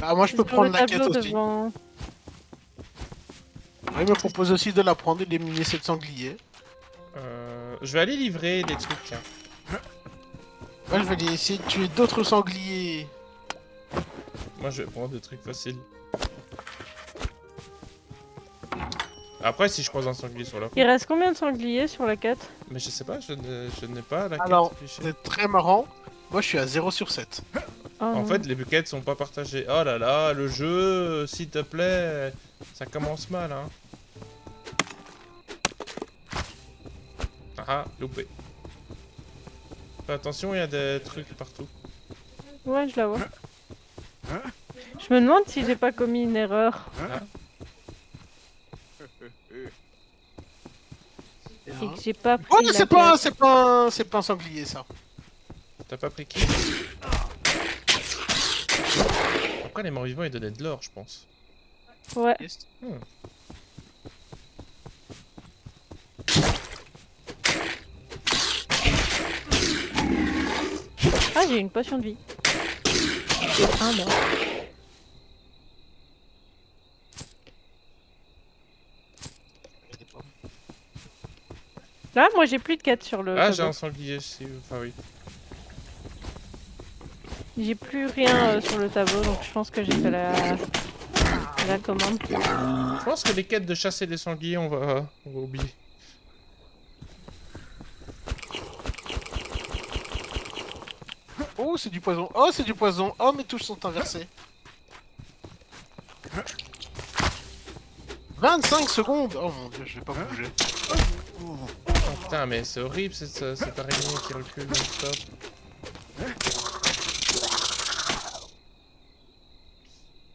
Ah, moi je C'est peux sur prendre le la quête tableau aussi. devant. Il me propose aussi de la prendre et d'éliminer cette sanglier. Je vais aller livrer des trucs. Tiens. Moi je vais aller essayer de tuer d'autres sangliers. Moi je vais prendre des trucs faciles. Après, si je croise un sanglier sur la route. Il reste combien de sangliers sur la quête? Mais je sais pas, je n'ai pas la quête Alors, affichée. c'est très marrant. Moi je suis à 0 sur 7. Oh, En non. fait, les quêtes sont pas partagées. Oh là là, le jeu, s'il te plaît, ça commence mal, hein. Ah, loupé. Fais attention, il y a des trucs partout. Ouais, je la vois. Je me demande si j'ai pas commis une erreur. Et que j'ai pas pris Oh, la c'est pas un sanglier ça. T'as pas pris qui? Après, les morts-vivants, ils donnaient de l'or, je pense. quête. Ouais. Ah, j'ai une potion de vie. C'est un mort. Là, moi, j'ai plus de quête sur le Ah, j'ai tableau. un sanglier ici. Enfin, oui. J'ai plus rien sur le tableau, donc je pense que j'ai fait la commande. Je pense que les quêtes de chasser des sangliers, on va oublier. Oh, c'est du poison. Oh, c'est du poison. Oh, mes touches sont inversées. 25 secondes. Oh mon dieu, je vais pas bouger. Oh, putain, mais c'est horrible cette araignée qui recule non-stop.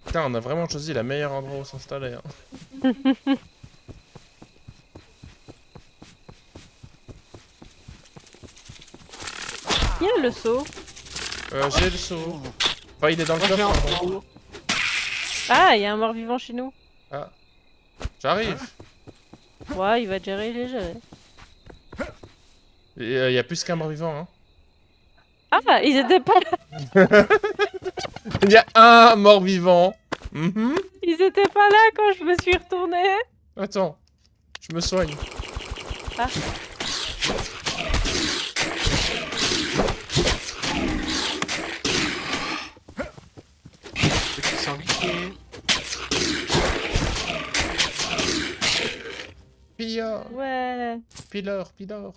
Putain, on a vraiment choisi le meilleur endroit où s'installer. Hein. Il y a le seau. J'ai le seau. Enfin, il est dans le Moi, j'ai coffre. un pardon. Ah, il y a un mort-vivant chez nous. Ah. J'arrive. Ouais, il va gérer les jeux. Il y a plus qu'un mort-vivant. Hein. Ah, ils étaient pas là. Il y a un mort-vivant. Mhm. Ils étaient pas là quand je me suis retournée. Attends. Je me soigne. Ah. Petit sanglier. Pilleur. Ouais. Pilleur. Pilleur.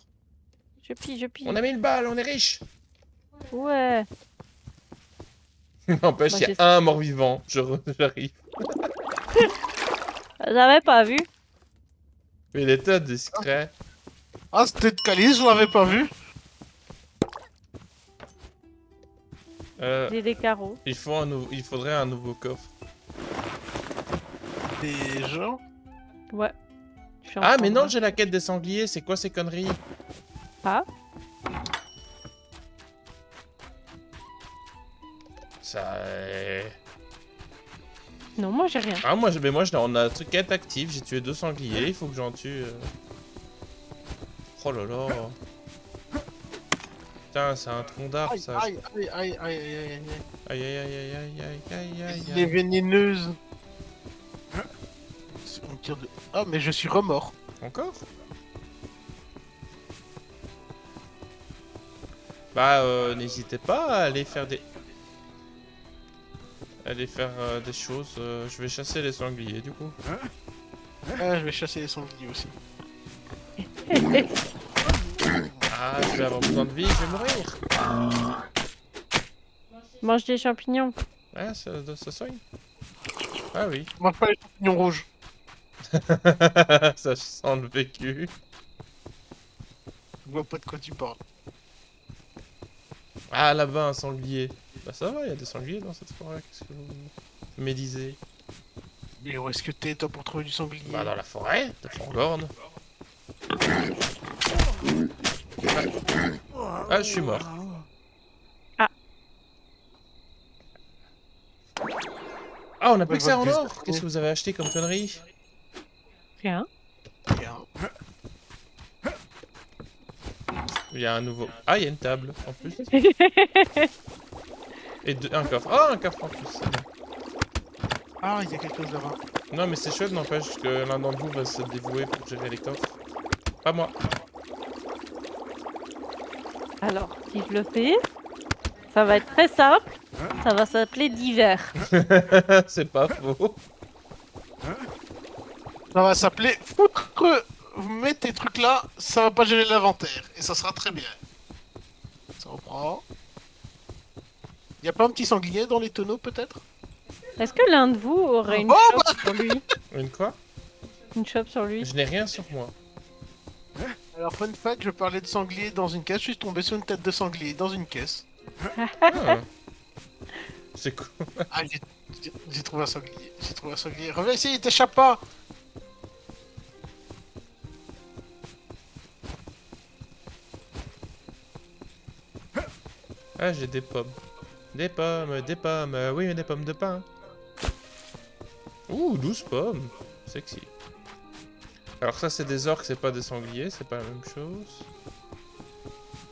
Je pille. On a 1000 balles, on est riche. Ouais. N'empêche, Moi, il y j'ai- a un mort-vivant. J'arrive. J'avais pas vu. Mais il était discret. Ah, c'était de calice, je l'avais pas vu. J'ai des carreaux. Il faudrait un nouveau coffre. Des gens. Ouais. Je suis en Ah, train mais de non, voir. j'ai la quête des sangliers. C'est quoi ces conneries? Ah, Ça. non, moi j'ai rien. Ah, moi, on a un quête active. J'ai tué 2 sangliers. Il faut que j'en tue. Oh là là. Putain, c'est un tronc d'arbre Aïe, ça. aïe, aïe, aïe, aïe, aïe, aïe, Aïe aïe. aïe aïe aïe aïe aïe aïe aïe Il est aïe. vénéneuse. On tire de... Ah, mais je suis remords. Encore? Bah, n'hésitez pas à aller faire des... des choses. Je vais chasser les sangliers, du coup. Ah, je vais chasser les sangliers aussi. Ah, je vais avoir besoin de vie, je vais mourir. Mange des champignons. Ouais, ça soigne. Ah oui. Mange pas les champignons rouges. Ça sent le vécu. Je vois pas de quoi tu parles. Ah, là-bas, un sanglier. Bah ça va, il y a des sangliers dans cette forêt. Qu'est-ce que vous me disiez? Mais où est-ce que t'es, toi, pour trouver du sanglier? Bah dans la forêt, de Fangorn. Ah, je suis mort. Ah, on a plus que ça en or. Qu'est-ce que vous avez acheté comme connerie? Rien. Rien. Il y a un nouveau... Ah, il y a une table, en plus. Et un coffre. Ah, un coffre en plus. C'est bon. Ah, il y a quelque chose là-bas. Non, mais c'est chouette, n'empêche que l'un d'entre vous va se dévouer pour gérer les coffres. Pas moi. Alors, si je le fais, ça va être très simple. Ça va s'appeler d'hiver. C'est pas faux. Ça va s'appeler foutre. Vous mettez tes trucs là, ça va pas gérer l'inventaire. Et ça sera très bien. Ça reprend. Y a pas un petit sanglier dans les tonneaux peut-être? Est-ce que l'un de vous aurait une Oh, chope sur lui? Une quoi? Une chope sur lui? Je n'ai rien sur moi. Alors, fun fact, je parlais de sanglier dans une caisse, je suis tombé sur une tête de sanglier dans une caisse. Ah. C'est cool. Ah, j'ai trouvé un sanglier. J'ai trouvé un sanglier. Reviens ici, il t'échappe pas! Ah, j'ai des pommes. Des pommes, oui, mais des pommes de pain. Ouh, 12 pommes. Sexy. Alors ça, c'est des orques, c'est pas des sangliers, c'est pas la même chose.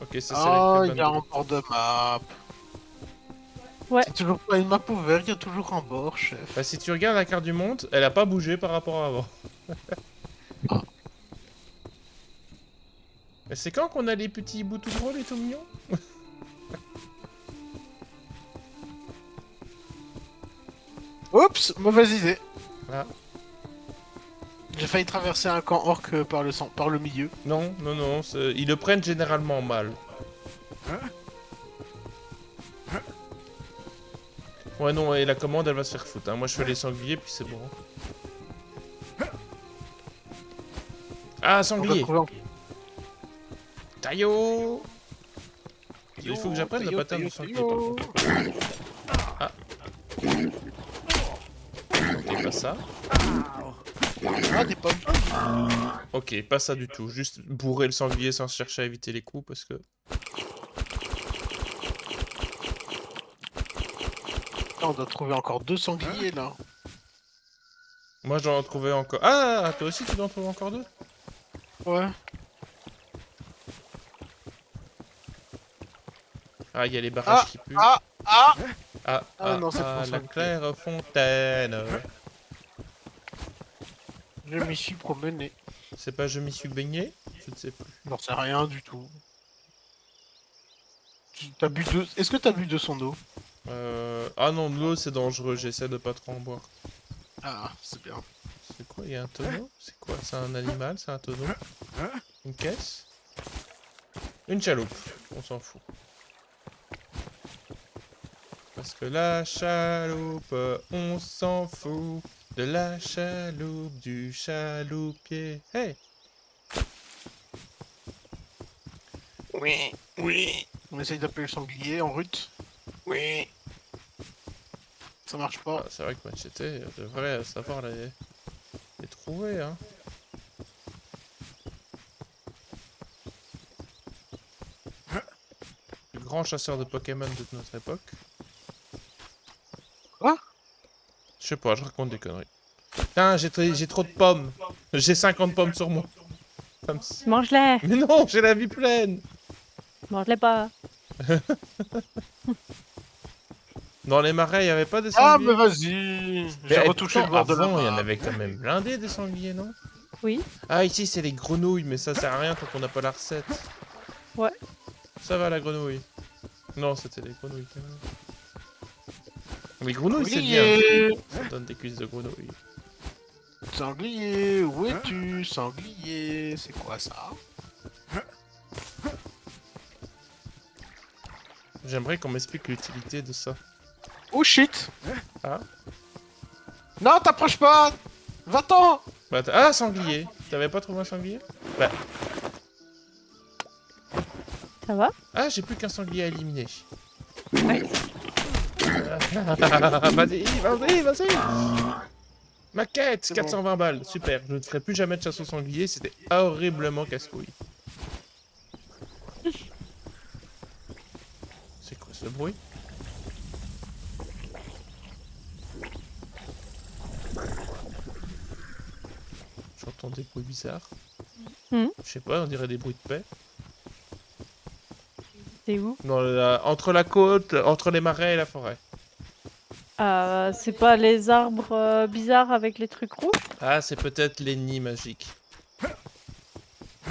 Ok, ça c'est Oh, la il y a un bord de map. Ouais. C'est toujours pas une map ouverte, il y a toujours un bord, chef. Bah, si tu regardes la carte du monde, elle a pas bougé par rapport à avant. Ah. Mais c'est quand qu'on a les petits bouts tout drôles et tout mignons? Oups, mauvaise idée. Ah. J'ai failli traverser un camp orc par le milieu. Non, non, non, ils le prennent généralement mal. Ouais, non, et la commande, elle va se faire foutre. Hein. Moi, je fais les sangliers, puis c'est bon. Ah, On va sanglier! trouver Taillot! Il faut que j'apprenne le pattern du sanglier, par contre. Ah. Ok, pas ça. Ah, des pommes. Ok, pas ça du tout. Juste bourrer le sanglier sans chercher à éviter les coups, parce que... Ah, on doit trouver encore 2 sangliers là. Moi, j'en trouvais encore... Ah, toi aussi, tu dois en trouver encore 2? Ouais. Ah, il y a les barrages qui puent. Ah, ah. Ah, non, c'est pour la sanglier. claire fontaine. Je m'y suis promené. C'est pas je m'y suis baigné? Je ne sais plus. J'en sais rien du tout. T'as bu de... Est-ce que t'as bu de son eau? Ah non, l'eau c'est dangereux, j'essaie de pas trop en boire. Ah, c'est bien. C'est quoi? Il y a un tonneau? C'est quoi? C'est un animal? C'est un tonneau? Une caisse? Une chaloupe. On s'en fout. Parce que la chaloupe, on s'en fout. De la chaloupe, du chaloupier. Hey! Oui, oui. On essaye d'appeler le sanglier en rut. Oui. Ça marche pas. Ah, c'est vrai que Machete devrait savoir les trouver, hein. Le grand chasseur de Pokémon de notre époque. Quoi? Je sais pas, je raconte des conneries. Putain, j'ai trop de pommes. J'ai 50 pommes sur moi. Comme ça. Mange-les. Mais non, j'ai la vie pleine. Mange-les pas. Dans les marais, il y avait pas des Ah, sangliers. mais vas-y. J'ai Mais retouché le pourtant, bord de la avant, il y en map. avait quand même blindés des sangliers, non? Oui. Ah, ici, c'est les grenouilles, mais ça sert à rien tant qu'on n'a pas la recette. Ouais. Ça va, la grenouille. Non, c'était les grenouilles, quand même. Les grenouilles, c'est bien. Sanglier. Ça donne des cuisses de grenouilles. Sanglier, où es-tu, sanglier? C'est quoi ça? J'aimerais qu'on m'explique l'utilité de ça. Oh shit! Ah. Non, t'approches pas! Va-t'en! Bah, ah, sanglier. T'avais pas trouvé un sanglier? Bah. Ça va? Ah, j'ai plus qu'un sanglier à éliminer. Ouais. Vas-y, vas-y, vas-y. Ma quête, C'est 420 balles, super. Je ne ferai plus jamais de chasse au sanglier, c'était horriblement casse-couille. C'est quoi ce bruit? J'entends des bruits bizarres. Mhm. Je sais pas, on dirait des bruits de paix. C'est où? Entre la côte, entre les marais et la forêt. C'est pas les arbres bizarres avec les trucs rouges? Ah, c'est peut-être les nids magiques.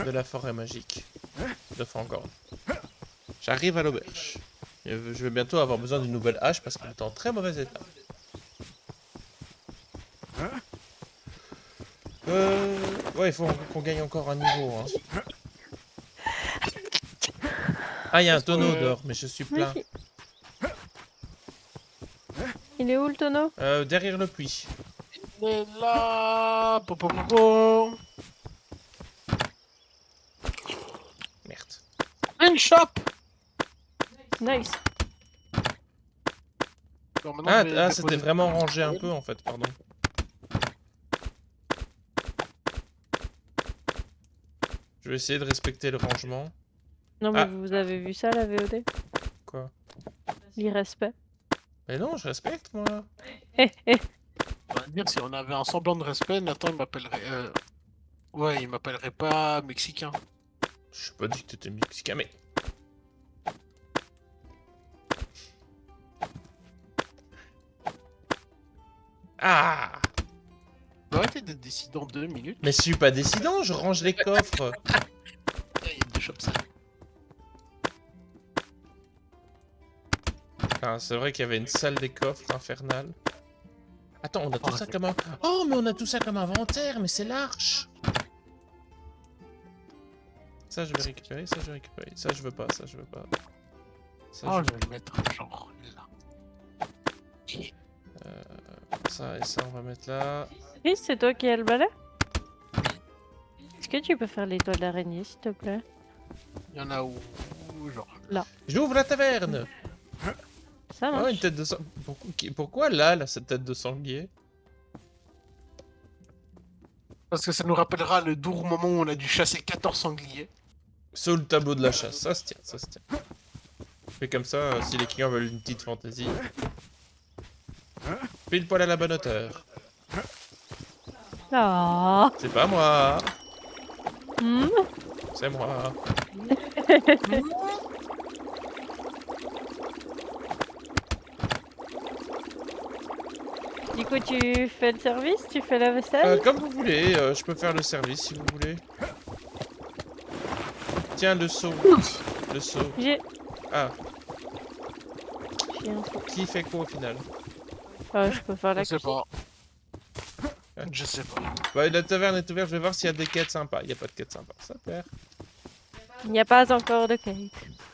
De la forêt magique. De Fangorn. J'arrive à l'auberge. Je vais bientôt avoir besoin d'une nouvelle hache parce qu'elle est en très mauvais état. Ouais, il faut qu'on gagne encore un niveau. Hein. Ah, il y a un tonneau dehors, mais je suis plein. Oui. Il est où le tonneau? Derrière le puits. Il est là! Po. Merde. Une shop! Nice. Alors maintenant, Ah, je vais ah déposer- c'était vraiment rangé un peu en fait, pardon. Je vais essayer de respecter le rangement. Non mais Ah. vous avez vu ça la VOD? Quoi? L'irrespect. Mais non, je respecte moi. On va dire, si on avait un semblant de respect, Nathan il m'appellerait. Ouais, il m'appellerait pas mexicain. Je sais pas dit que t'étais mexicain, mais. Ah! Arrêtez d'être décidant 2 minutes. Mais je suis pas décidant, je range les coffres. Il y a deux shops ça. Ah, c'est vrai qu'il y avait une salle des coffres infernale. Attends, on a tout Oh, ça c'est- comme un... Oh, mais on a tout ça comme inventaire, mais c'est l'arche. Ça, je vais récupérer, ça, je vais récupérer. Ça, je veux pas, ça, je veux pas. Ça, Oh, je je vais le mettre genre là. Ça et ça, on va mettre là. Chris, c'est toi qui as le balai? Est-ce que tu peux faire l'étoile d'araignée s'il te plaît? Il y en a où? Genre. J'ouvre la taverne. Ça Oh, marche. une tête de sang... Pourquoi là, cette tête de sanglier? Parce que ça nous rappellera le doux moment où on a dû chasser 14 sangliers. Sur le tableau de la chasse, ça se tient, ça se tient. Mais comme ça, si les clients veulent une petite fantaisie. Pile poil à la bonne hauteur. Ah. C'est pas moi, Hmm. c'est moi. Du coup, tu fais le service? Tu fais la vaisselle? Comme vous voulez, je peux faire le service si vous voulez. Tiens, le seau. Le seau. J'ai Ah, un seau. qui fait quoi au final? Je peux faire la Je sais cuisine. pas. Je sais pas. Bah, la taverne est ouverte, je vais voir s'il y a des quêtes sympas. Il y a pas de quêtes sympas, ça perd. Il n'y a pas encore de quête.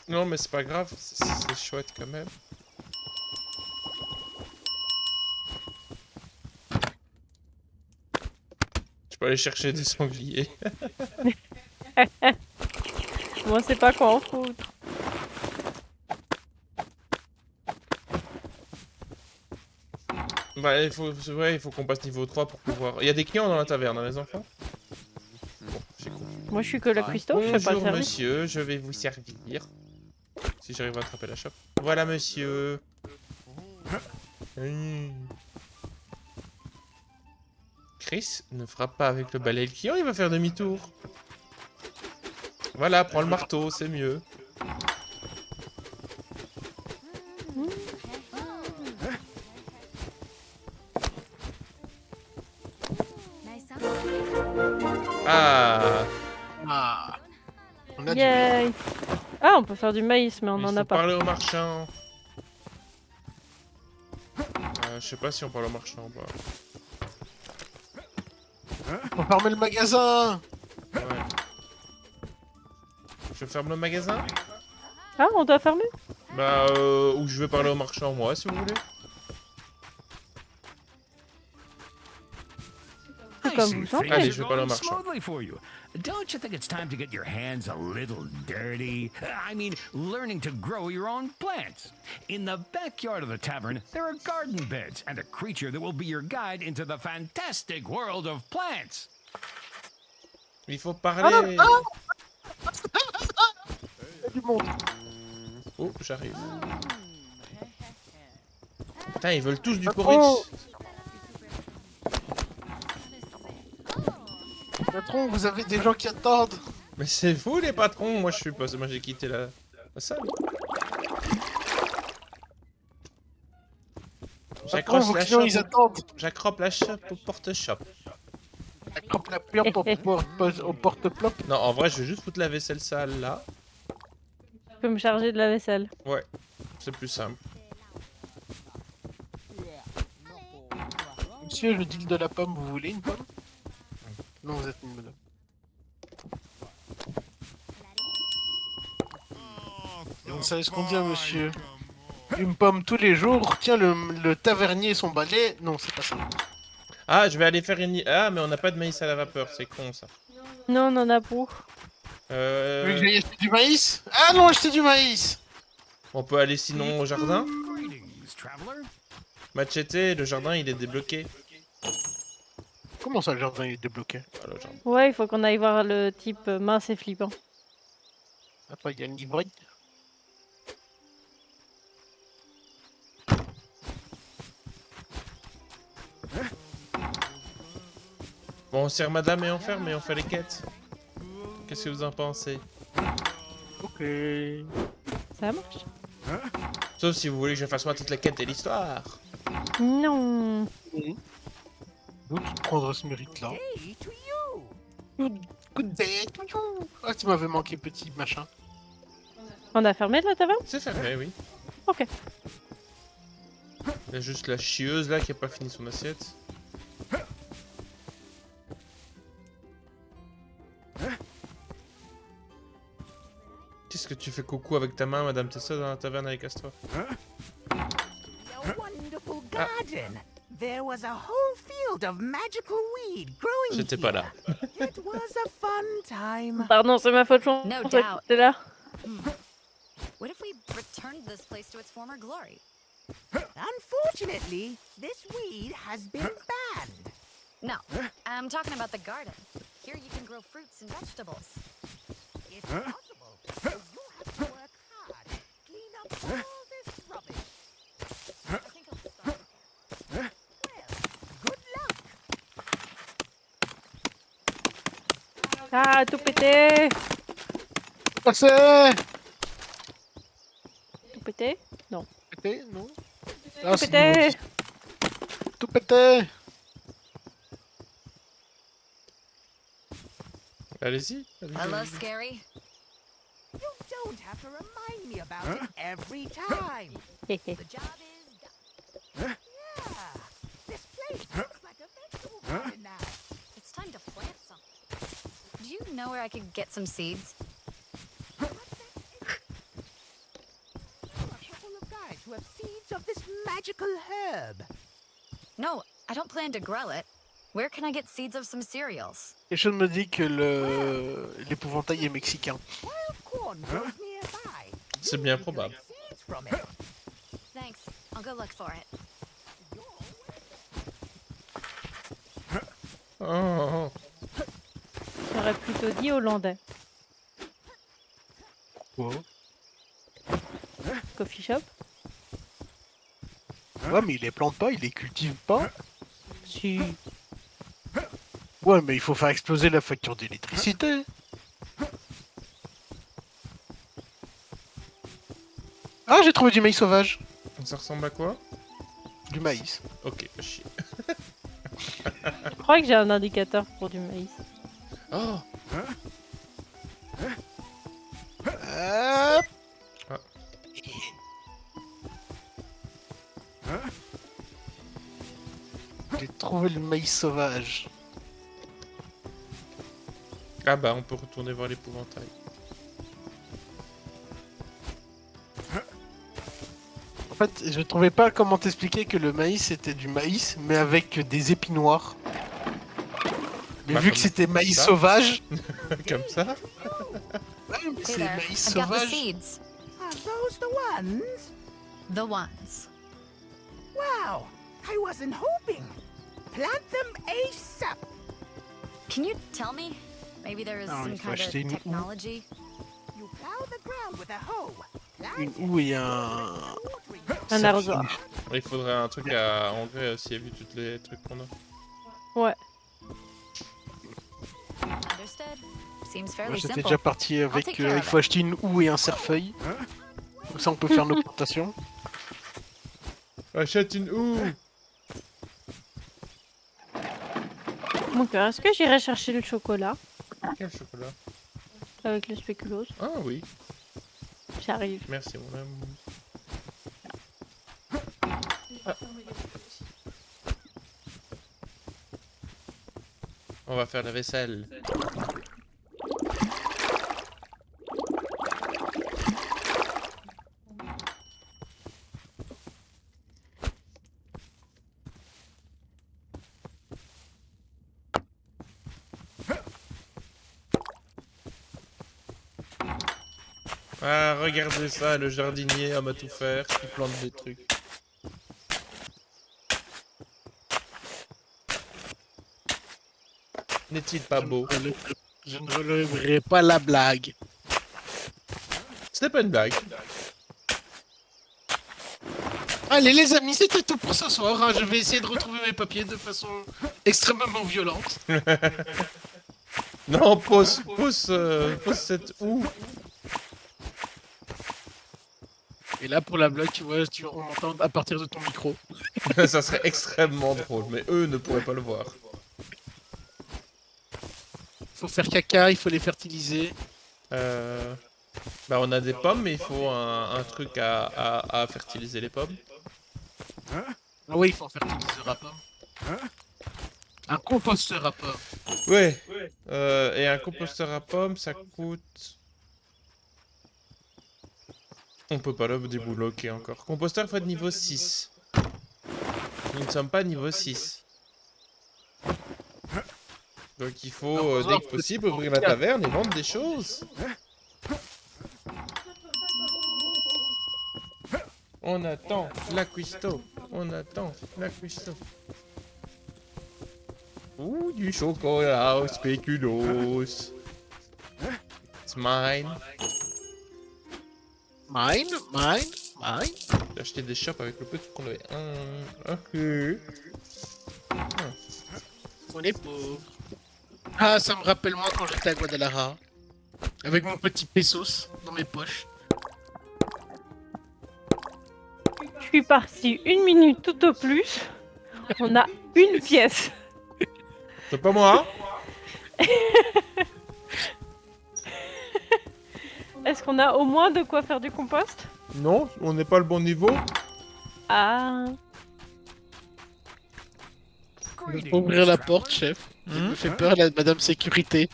Non, mais c'est pas grave, c'est chouette quand même. Je peux aller chercher des sangliers. Moi, c'est pas quoi en foutre. Bah, il faut qu'on passe niveau 3 pour pouvoir... Il y a des clients dans la taverne, hein, les enfants? Bon, j'ai compris. Moi, je suis que la cuistot, je fais pas le Bonjour service. monsieur, je vais vous servir. Si j'arrive à attraper la chope. Voilà monsieur. Chris ne frappe pas avec le balai le client, il va faire demi-tour. Voilà, prends le marteau, c'est mieux. Ah, Ah. On a du Yay! Ah, on peut faire du maïs, mais on il en faut a pas. parler au marchand. Je sais pas si on parle au marchand ou pas. Faut fermer le magasin. Ouais. Je ferme le magasin? Ah, on doit fermer? Bah, ou je vais parler au marchand, moi, si vous voulez. C'est I comme see vous things sentez. Allez, are je vais pas le going marchand. smoothly for you. Don't you think it's time to get your hands a little dirty? I mean, learning to grow your own plants. In the backyard of the tavern, there are garden beds and a creature that will be your guide into the fantastic world of plants. Il faut parler. Il y a du monde. Oh, j'arrive. Putain, ils veulent tous du Patron. porridge. Patron, vous avez des gens qui attendent. Mais c'est vous les patrons, moi je suis pas. Moi j'ai quitté la salle. Patron, vos clients, ils attendent. J'accrope la chope au porte-shop. Accrope la piope au porte-plop. Non, en vrai, je vais juste foutre la vaisselle sale là. Tu peux me charger de la vaisselle. Ouais, c'est plus simple. Monsieur, je deal de la pomme, vous voulez une pomme? Non, vous êtes une madame. Et vous savez ce qu'on dit, monsieur? Une pomme tous les jours, tiens le tavernier son balai. Non, c'est pas ça. Ah, je vais aller faire une. Ah, mais on n'a pas de maïs à la vapeur, c'est con ça. Non, on en a pour. Vous voulez que j'aille acheter du maïs? Ah non, acheter du maïs! On peut aller sinon au jardin. Greetings, traveler. Machete, le jardin il est débloqué. Comment ça, le jardin est débloqué? Ah, le jardin. Ouais, il faut qu'on aille voir le type mince et flippant. Attends, il y a une livraison. Bon, on sert madame et on ferme et on fait les quêtes. Qu'est-ce que vous en pensez? Ok. Ça marche? Sauf si vous voulez que je fasse moi toute la quête de l'histoire. Non. D'où tu prendras ce mérite-là? Good day to you. Ah, tu m'avais manqué, petit machin. On a fermé la taverne? C'est fermé, oui. Ok. Il y a juste la chieuse là qui a pas fini son assiette. Qu'est-ce que tu fais coucou avec ta main, madame? T'es seule dans la taverne avec Astor? A wonderful garden. There was a whole field of magical weed growing J'étais pas là. here. It was a fun time. Pardon, c'est ma faute, No je doubt. t'es là. What if we returned this place to its former glory? Unfortunately, this weed has been banned. No, I'm talking about the garden. Here you can grow fruits and vegetables. It's possible. but You have to work hard. Clean up all this rubbish. I think I'll start again. Well, good luck. Ah, tout pété! Passez! Tout pété? Pété? Non? Tout Ah, c'est pété! niveau 10. Tout pété! Allez-y. Hello, Scary. You don't have to remind me about it every time. The job is done. Yeah, this place looks like a vegetable garden now. It's time to plant something. Do you know where I could get some seeds? A couple of guys who have seeds of this magical herb. No, I don't plan to grow it. Where can I get seeds of some cereals? Quelque chose me dit que l'épouvantail est mexicain. Why, of corn grows nearby. C'est bien probable. Seeds from it. Thanks. I'll go look for it. Oh, J'aurais plutôt dit hollandais. Quoi? Coffee shop. Ouais, mais il les plante pas, il les cultive pas. Si. Ouais, mais il faut faire exploser la facture d'électricité. Ah, j'ai trouvé du maïs sauvage. ça ressemble à quoi? Du maïs. Ok, chier. Je crois que j'ai un indicateur pour du maïs. Oh, Hop. Ah. J'ai trouvé le maïs sauvage. ah bah on peut retourner voir l'épouvantail. En fait, je trouvais pas comment t'expliquer que le maïs c'était du maïs, mais avec des épis noirs. Mais Bah, vu comme que c'était maïs ça. sauvage, Comme ça? ouais, mais Hey c'est there. maïs I've got the sauvage. seeds. Are those the ones? The ones. Wow, I wasn't hoping. Plant them ASAP. Can you tell me? Maybe there is Ah, some il faut kind acheter of une houe. technology. You plow the ground with a hoe. Plant Une it. houe et un... Un arrosoir. Il faudrait un truc à engrais aussi, vu tous les trucs qu'on a. Ouais. Understood. Seems Moi fairly j'étais simple. déjà parti take avec... care of il faut it. acheter une houe et un cerfeuil. Comme ça on peut faire nos plantations. Achète une houe! Mon cœur, est-ce que j'irai chercher le chocolat Quel chocolat? avec le spéculoos? Ah oui, J'arrive. merci mon amour. On va faire la vaisselle. Ah, regardez ça, le jardinier homme à tout faire, qui plante des trucs. N'est-il pas beau? Je ne relèverai pas la blague. Ce n'est pas une blague. Allez les amis, c'était tout pour ce soir. Hein. Je vais essayer de retrouver mes papiers de façon extrêmement violente. Non, pose cette houe. Et là pour la blague, tu vois, on m'entend à partir de ton micro. Ça serait extrêmement drôle, mais eux ne pourraient pas le voir. Faut faire caca, il faut les fertiliser. Bah on a des pommes, mais il faut un truc à fertiliser les pommes. Ah oui, il faut en fertiliser à pomme. Un composteur à pomme. Ouais. Et un composteur à pommes, ça coûte... On peut pas le débloquer encore. Composteur, faut être niveau 6. Nous ne sommes pas niveau 6. Donc il faut, dès que possible, ouvrir la taverne et vendre des choses. On attend la cuistot. On attend la cuistot. Ouh, du chocolat au spéculoos. It's mine. Mine. J'ai acheté des shops avec le peu de trucs qu'on avait. Ok. On est pauvres. Ah, ça me rappelle moi quand j'étais à Guadalajara. Avec mon petit pesos dans mes poches. Je suis partie 1 minute tout au plus. On a une pièce. C'est pas moi. Est-ce qu'on a au moins de quoi faire du compost? Non, on n'est pas le bon niveau. Ah. Il faut ouvrir la porte, chef. Ça me fait peur, la madame sécurité.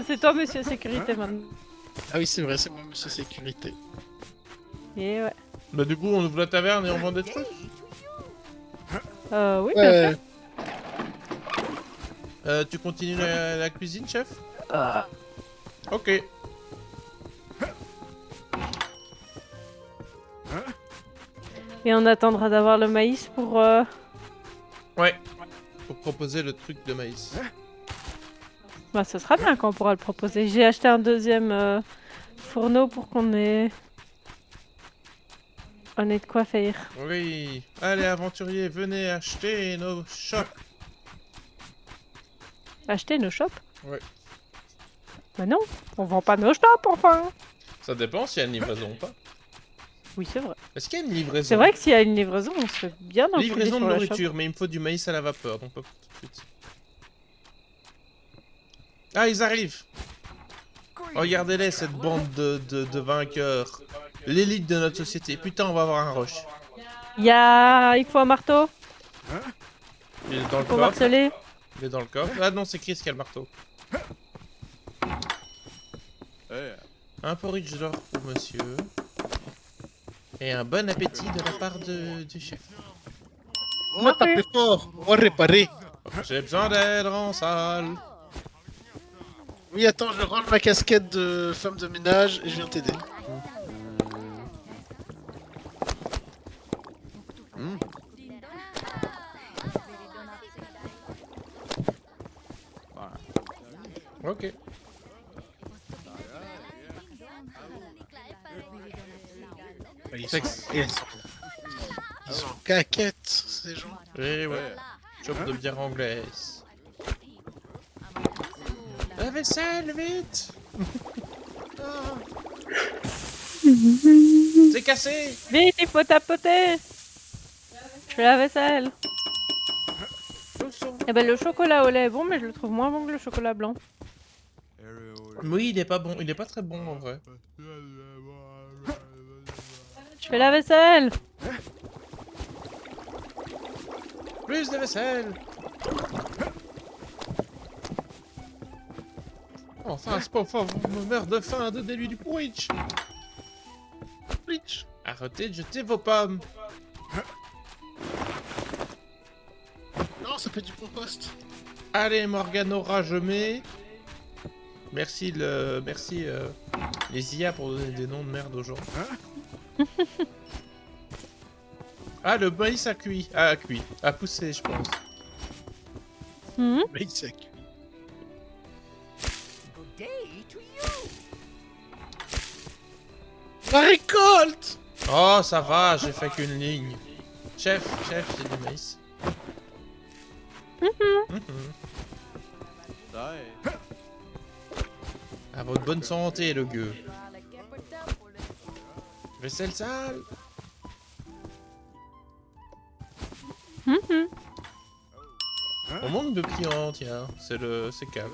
C'est toi, monsieur sécurité, maintenant. Ah oui, c'est vrai, c'est moi, monsieur sécurité. Et ouais. Bah du coup, on ouvre la taverne et on vend des trucs. Oui, bien sûr. Tu continues la cuisine, chef? Ok. Et on attendra d'avoir le maïs pour... Ouais. Pour proposer le truc de maïs. Bah, ce sera bien quand on pourra le proposer. J'ai acheté un deuxième fourneau pour qu'on ait... On ait de quoi faire. Oui. Allez, aventuriers, venez acheter nos shops. Acheter nos shops? Ouais. Bah non, on vend pas nos shops, enfin. Ça dépend s'il y a une livraison ou pas. Oui, c'est vrai. Est-ce qu'il y a une livraison? C'est vrai que s'il y a une livraison, on se fait bien enculer Livraison de sur la shop. nourriture, mais il me faut du maïs à la vapeur, donc pas tout de suite. Ah, ils arrivent! Regardez-les, cette bande de vainqueurs. L'élite de notre société. Putain, on va avoir un rush. Il faut un marteau, Il est dans le faut coffre. marteler. Il est dans le coffre. Ah non, c'est Chris qui a le marteau. Un porridge d'or pour monsieur. Et un bon appétit de la part du chef. On va taper fort, on va réparer. J'ai besoin d'aide en salle. Oui, attends, je range ma casquette de femme de ménage et je viens t'aider. Ok. Ils sont caquettes, ces gens. Et ouais. Chope de bière anglaise. La vaisselle, vite! C'est cassé! Vite, il faut tapoter. Je fais la vaisselle. Eh ben le chocolat au lait est bon, mais je le trouve moins bon que le chocolat blanc. Oui, il est pas bon. Il est pas très bon en vrai. Je fais la vaisselle. Plus de vaisselle! Enfin, c'est pas enfin, vous me meurt de faim, donnez-lui du porridge! Bleach. Arrêtez de jeter vos pommes! Non, ça fait du compost. Allez, Morganora, je mets. Merci les IA pour donner des noms de merde aux gens. Ah, le maïs a cuit. Ah, a cuit. A poussé, je pense. Mhm. Mais il sec. Good day to you. La récolte. Oh, ça va, j'ai fait qu'une ligne. Chef, c'est du maïs. Mhm. À votre bonne santé, le gueux. Vaisselle sale. Mhm. On manque de clients, tiens. C'est cave.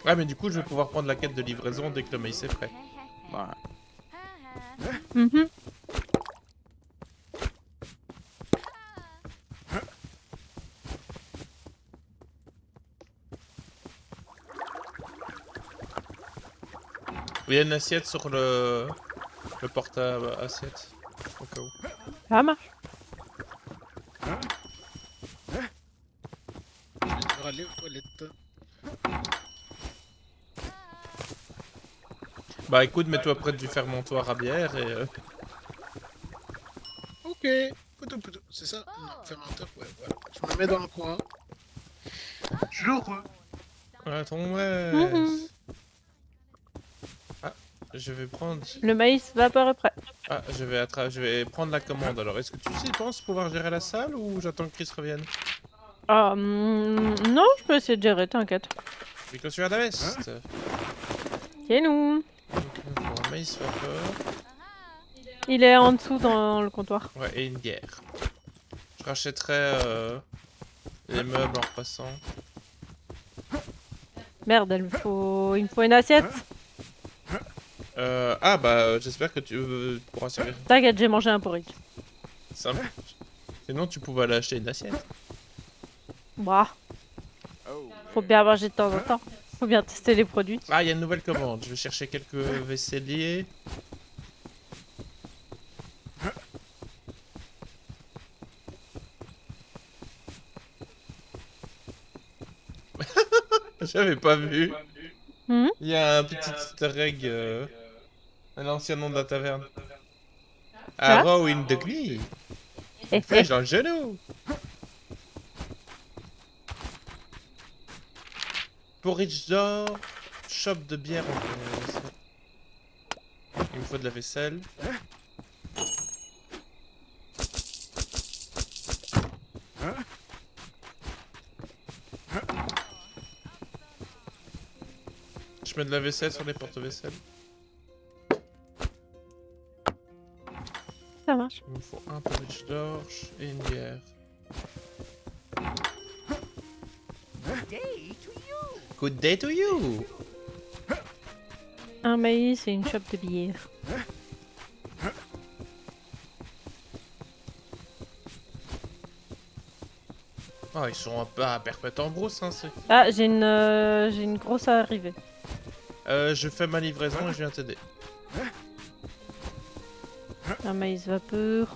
Ah, mais du coup, je vais pouvoir prendre la quête de livraison dès que le maïs est prêt. Mhm. Il y a une assiette sur le portable assiette. Au cas où. Ça marche. Je vais devoir aller aux toilettes. Bah écoute, mets-toi près du fermentoir à bière et... Ok. Poutou. C'est ça? Non, fermenteur, ouais, voilà. Je me mets dans le coin. Heureux. Attends, ouais. Mhm. Ah, je vais prendre... Le maïs vapeur est prêt. Ah, je vais prendre la commande alors. Est-ce que tu penses pouvoir gérer la salle ou j'attends que Chris revienne? Non, je peux essayer de gérer, t'inquiète. Because you are the best. C'est nous. Donc, il faut un maïs vapeur. Il est en dessous dans le comptoir. Ouais, et une bière. Je rachèterai les meubles en repassant. Merde, il me faut une assiette. Ah bah j'espère que tu pourras servir. T'inquiète, j'ai mangé un porridge. Simple. Sinon tu pouvais aller acheter une assiette. Bah. Faut bien manger de temps en temps. Faut bien tester les produits. Ah, il y a une nouvelle commande. Je vais chercher quelques vaisseliers. J'avais pas vu. Hmm. Il y a un petit easter egg à l'ancien nom de la taverne. Arrow in the knee. Une flèche dans le genou. Porridge d'or. Shop de bière. Il me faut de la vaisselle. Je mets de la vaisselle sur les porte-vaisselle. Ça marche. Il me faut un porridge d'or et une bière. Day to you. Good day to you. Un maïs et une chope de bière. Ah, ils sont un peu à perpète en brousse, hein, c'est... Ah, j'ai une grosse arrivée. Je fais ma livraison et je viens t'aider. Un maïs vapeur.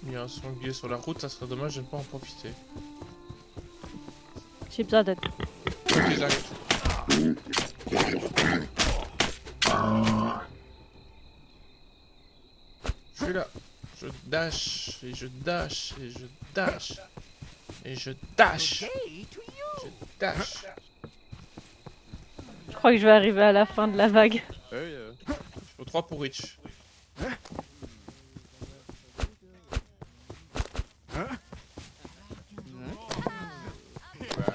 Il y a un sanglier sur la route, ça serait dommage de ne pas en profiter. J'ai besoin d'aide. Ok, j'arrive. Je suis là. Je dash, et je dash, et je dash. Et je dash. Day to you. Je dash. Je crois que je vais arriver à la fin de la vague. Il faut 3 pour Rich.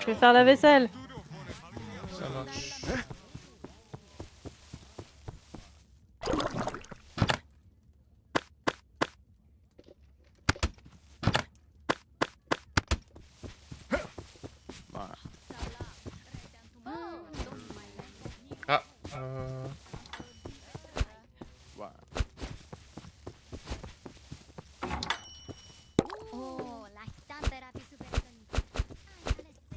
Je vais faire la vaisselle. Ça marche. Ah,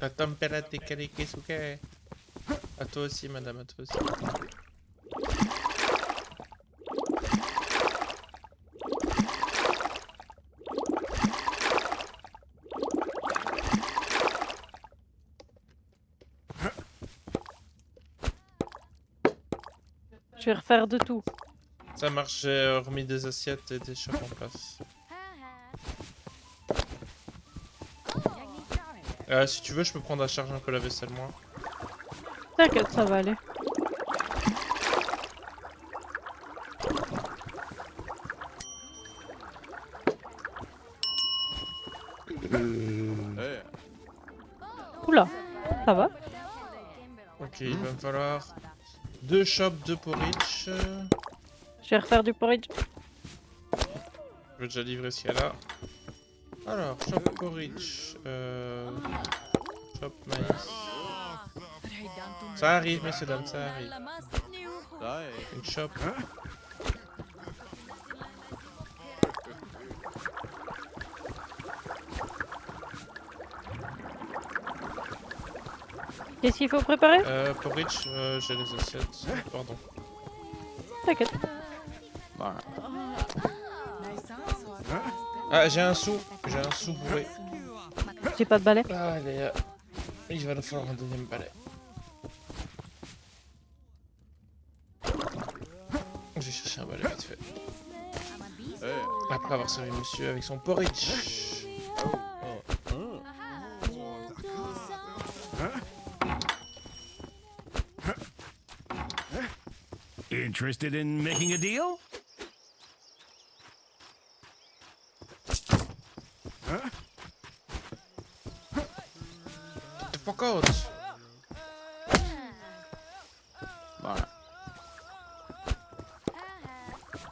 la température Karikesuke. À toi aussi, madame, à toi aussi. Je vais refaire de tout. Ça marche, j'ai remis des assiettes et des chopes en place. Si tu veux, je peux prendre à charge un peu la vaisselle, moi. T'inquiète, ça va aller. Oula, ça va? Ok, il va me falloir 2 chopes de porridge. Je vais refaire du porridge. Je vais déjà livrer ce qu'il y a là. Alors, chop porridge. Chop maïs. Ça arrive, messieurs dames, ça arrive. Une chop. Qu'est-ce qu'il faut préparer? Porridge, j'ai les assiettes. Pardon. T'inquiète. Ah, j'ai un sou bourré. J'ai pas de balai. Ah, allez, il va nous falloir un deuxième balai. Je vais chercher un balai vite fait. Après avoir servi monsieur avec son porridge. Interested in making a deal? Get the fuck out!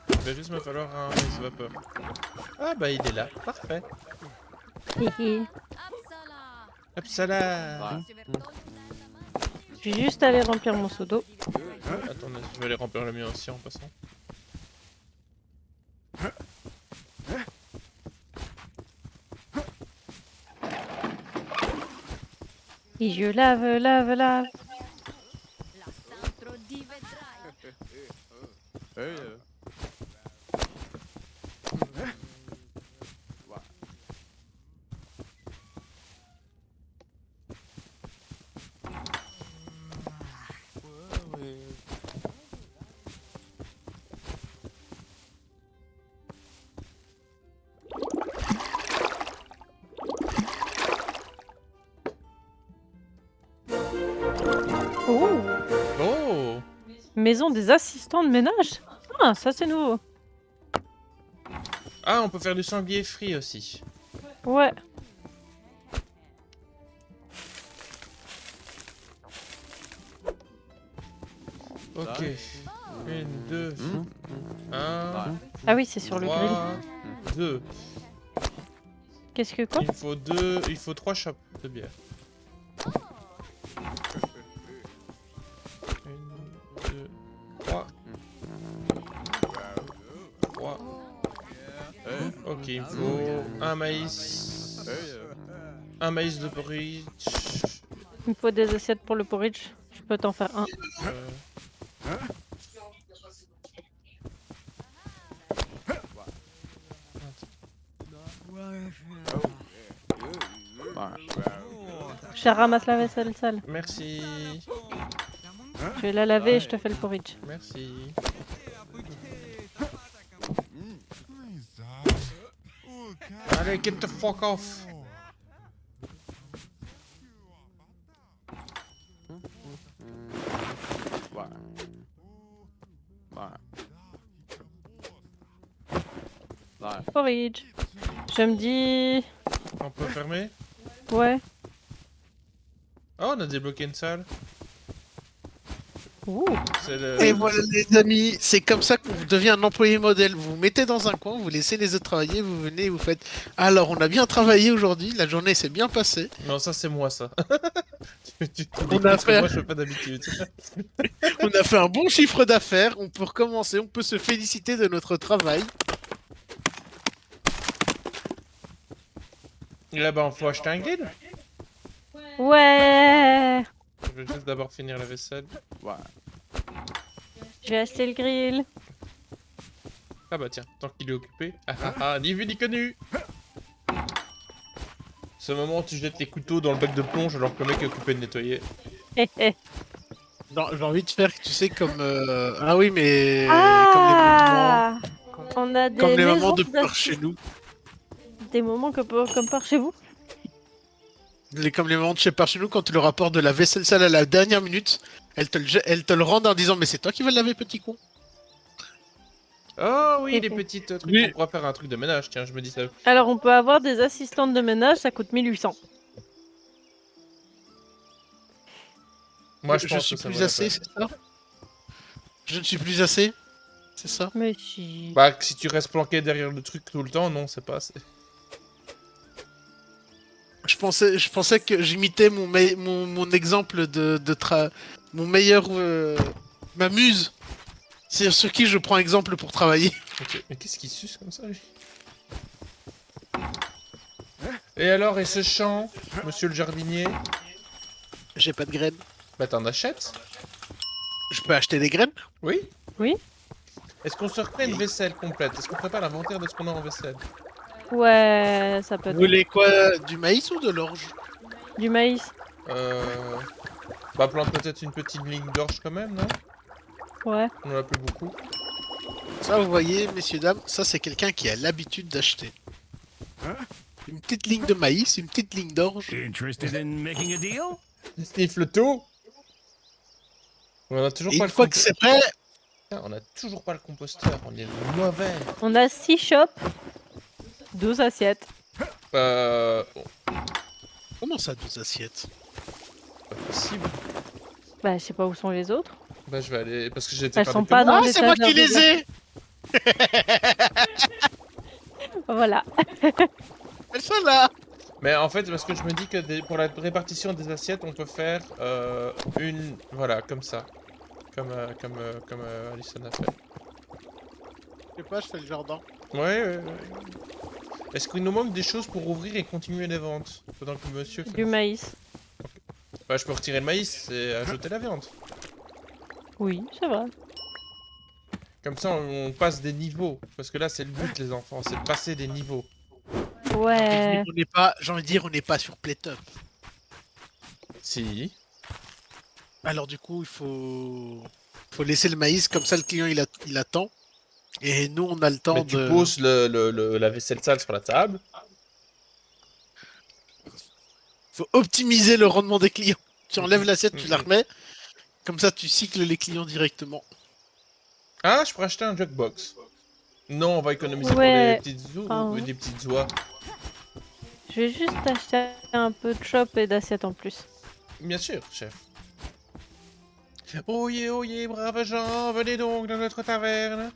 Il va juste me falloir un maïs vapeur. Ah bah il est là, parfait. Hihi. Hop ça là. Je vais juste aller remplir mon seau d'eau. Attendez, je vais aller remplir le mien aussi en passant. Et je lave. La Santro di vedrai. Oh, Oh! maison des assistants de ménage. Ah, ça c'est nouveau. Ah, on peut faire du sanglier frit aussi. Ouais. Ok. Une, deux, un, Ah oui, c'est sur le grill. 2. Qu'est-ce que quoi? Il faut 3 chopes de bière. 1, 2, 3. 3. Ok, il me faut un maïs. Un maïs de porridge. Il me faut des assiettes pour le porridge. Je peux t'en faire un. Euh, Je ramasse la vaisselle sale. Merci. Je vais la laver et je te fais le porridge. Merci. Allez, get the fuck off. Porridge. Je me dis... On peut fermer? Ouais. Oh, on a débloqué une salle. Ouh. C'est le... Et voilà les amis, c'est comme ça que vous devenez un employé modèle. Vous vous mettez dans un coin, vous laissez les autres travailler, vous venez, vous faites. Alors on a bien travaillé aujourd'hui, la journée s'est bien passée. Non, ça c'est moi, ça. tu te On dis a que fait- moi je fais pas d'habitude. On a fait un bon chiffre d'affaires, on peut recommencer, on peut se féliciter de notre travail. Et là-bas, on faut acheter un grill. Ouais. Je vais juste d'abord finir la vaisselle. Je vais acheter le grill. Ah bah tiens, tant qu'il est occupé. Ah ah ah, ni vu ni connu. Ce moment où tu jettes les couteaux dans le bac de plonge alors que le mec est occupé de nettoyer. Hé hé. Non, j'ai envie de faire, tu sais, comme. Ah oui, mais. Ah, on a des Comme les maisons moments de peur d'assi- chez nous. Des moments comme par chez vous. Comme les moments de chez nous, quand tu leur apportes de la vaisselle sale à la dernière minute, elle te le rendent en disant mais c'est toi qui vas le laver, petit con. Oh oui, les petites trucs. Oui. On pourra faire un truc de ménage, tiens, je me dis ça. Alors on peut avoir des assistantes de ménage, ça coûte 1800. Moi je je pense suis que ça plus vaut la assez, peine. c'est ça? Je ne suis plus assez, c'est ça? Mais si. Bah, si tu restes planqué derrière le truc tout le temps, non, c'est pas assez. Je pensais que j'imitais mon exemple mon meilleur ma muse. C'est sur qui je prends exemple pour travailler. Ok, mais qu'est-ce qu'il suce comme ça, lui? Et alors, et ce champ, monsieur le jardinier? J'ai pas de graines. Bah, t'en achètes? Je peux acheter des graines? Oui? Oui. Est-ce qu'on se referait une vaisselle complète? Est-ce qu'on ferait pas l'inventaire de ce qu'on a en vaisselle? Ouais, ça peut Vous être voulez quoi? Du maïs ou de l'orge? du maïs. Bah, plante peut-être une petite ligne d'orge quand même, non? Ouais. On en a plus beaucoup. Ça, vous voyez, messieurs, dames, ça c'est quelqu'un qui a l'habitude d'acheter. Une petite ligne de maïs, une petite ligne d'orge. Interested in making a deal? Il sniffe le tout! On a toujours Et pas une le fois que c'est prêt, Putain, on a toujours pas le composteur, on est mauvais. On a 6 shops, 12 assiettes. Bon, comment ça, 12 assiettes? pas possible. Bah, je sais pas où sont les autres. Bah, je vais aller. Parce que j'ai été Elles faire sont des pas commandes. dans Ah, c'est moi l'étagère qui les de ai! Voilà. Elles sont là! Mais en fait, parce que je me dis que pour la répartition des assiettes, on peut faire une. Voilà, comme ça. Comme Alison a fait. Je sais pas, je fais le jardin. Ouais. Est-ce qu'il nous manque des choses pour ouvrir et continuer les ventes? Pendant que monsieur fait. Du maïs. Bah, je peux retirer le maïs et ajouter la viande. Oui, c'est vrai. Comme ça, on passe des niveaux. Parce que là, c'est le but, les enfants, c'est de passer des niveaux. Ouais. J'ai envie de dire, on n'est pas sur Playtop. Si. Alors du coup, faut laisser le maïs, comme ça le client il attend. Et nous, on a le temps Mais tu de... poses la vaisselle sale sur la table. Faut optimiser le rendement des clients. Tu enlèves l'assiette, tu la Mhm. remets. Comme ça, tu cycles les clients directement. Ah, je pourrais acheter un jukebox. Non, on va économiser pour les Ouais. petites Ah. des petites oies. Je vais juste acheter un peu de chop et d'assiettes en plus. Bien sûr, chef. Oyez, braves gens, venez donc dans notre taverne.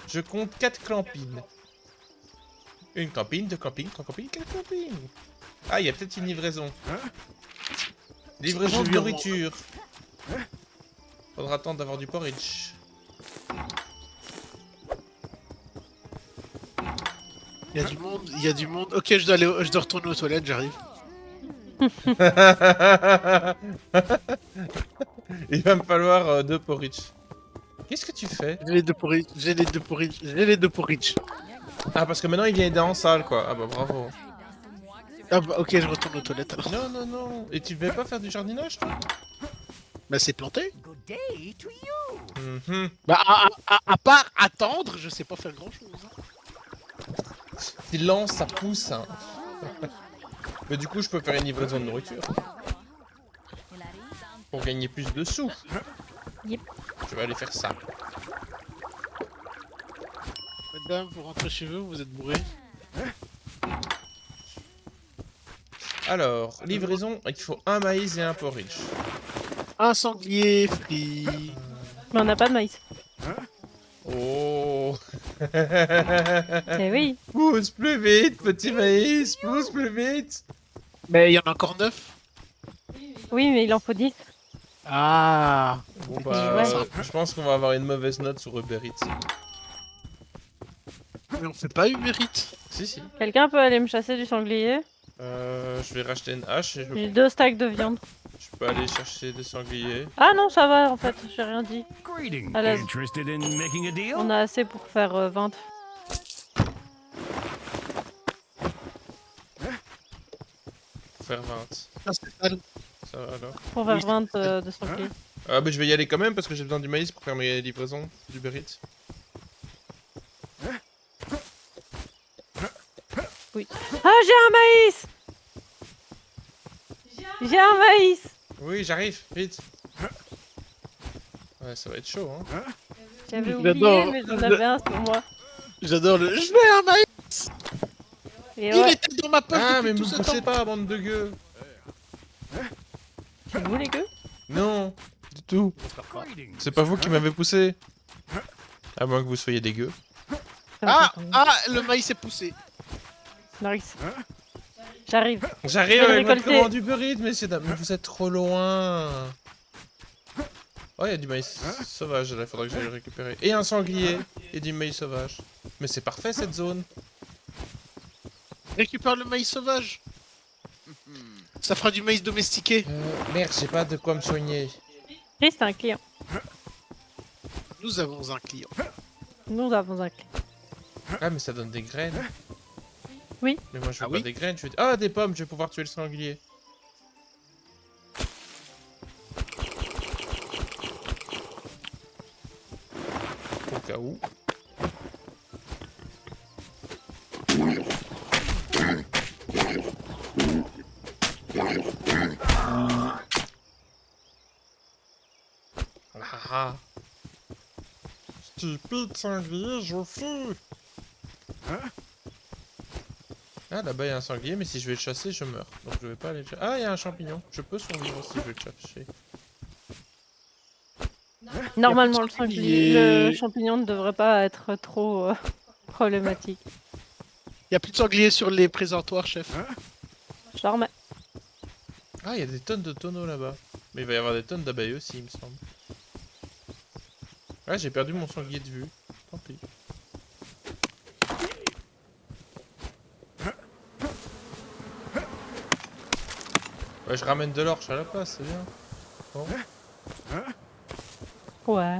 Je compte 4 clampines. Une clampine, 2 clampines, 3 clampines, 4 clampines. Ah, il y a peut-être une livraison. Livraison de Je lui nourriture. Faudra attendre d'avoir du porridge. Il y a du monde, il y a du monde. Ok, je dois retourner aux toilettes, j'arrive. Il va me falloir 2 porridge. Qu'est-ce que tu fais? J'ai les deux porridge, j'ai les deux porridge. Ah, parce que maintenant il vient aider en salle, quoi. Ah bah bravo. Ah bah ok, je retourne aux toilettes alors. Non, non, non. Et tu devais pas faire du jardinage, toi? Bah c'est planté. Good day to you. Mhm. Bah à part attendre, je sais pas faire grand chose. C'est lent, ça pousse, hein. Mais du coup, je peux faire une livraison de nourriture. Pour gagner plus de sous. Yep. Je vais aller faire ça. Madame, vous rentrez chez vous, vous êtes bourré. Alors, livraison, il faut un maïs et un porridge. Un sanglier frit. Mais on n'a pas de maïs. Oh. Eh oui. Pousse plus vite, petit maïs, pousse plus vite. Mais il y en a encore 9. Oui, mais il en faut 10. Ah. Bon bah, Ouais. je pense qu'on va avoir une mauvaise note sur Uber Eats. Mais on fait pas Uber Eats. Si, si. Quelqu'un peut aller me chasser du sanglier? Je vais racheter une hache et J'ai 2 stacks de viande. je peux aller chercher des sangliers. Ah non, ça va en fait, j'ai rien dit. Greeting. À l'aise. Interested in making a deal? On a assez pour faire 20. Pour faire 20. Ah, c'est sale. Ça va alors. Pour faire Oui, 20 de sanglier. Ah bah je vais y aller quand même parce que j'ai besoin du maïs pour faire mes livraisons d'Uber Eats. Oui. Ah, j'ai un maïs! J'ai un maïs! Oui, j'arrive, vite. Ouais, ça va être chaud, hein. J'avais J'adore. oublié, mais j'en avais un sur moi. J'adore le. Je veux un maïs. Et Il ouais, était dans ma poche Ah, depuis mais tout me ce poussez temps. pas, bande de gueux. c'est vous les gueux? Non, du tout. Greetings. C'est pas vous qui m'avez poussé. À moins que vous soyez des gueux. Ah, le maïs est poussé. Nice. J'arrive. J'arrive Je vais le avec votre récolter. commande Uber Eats, messieurs dames. Mais vous êtes trop loin. Oh, il y a du maïs sauvage là, il faudra que j'aille le récupérer. Et un sanglier et du maïs sauvage. Mais c'est parfait cette zone. Récupère le maïs sauvage. Ça fera du maïs domestiqué. Merde, j'ai pas de quoi me soigner. Chris, c'est un client. Nous avons un client. Nous avons un client. Ah, mais ça donne des graines. Oui. Mais moi je veux Ah pas oui des graines, je veux... Ah, des pommes, je vais pouvoir tuer le sanglier. Au cas où. Ah. Stupide sanglier, je fuis. Ah, là-bas il y a un sanglier, mais si je vais le chasser, je meurs. Donc je vais pas aller le chasser. Ah, il y a un champignon. Je peux survivre si je vais le chercher. Normalement, le sanglier. le champignon ne devrait pas être trop problématique. Il y a plus de sangliers sur les présentoirs, chef. Je le remets. Ah, il y a des tonnes de tonneaux là-bas. Mais il va y avoir des tonnes d'abeilles aussi, il me semble. Ah, j'ai perdu mon sanglier de vue. Tant pis. Bah, je ramène de l'orge à la place, c'est bien. Bon. Ouais.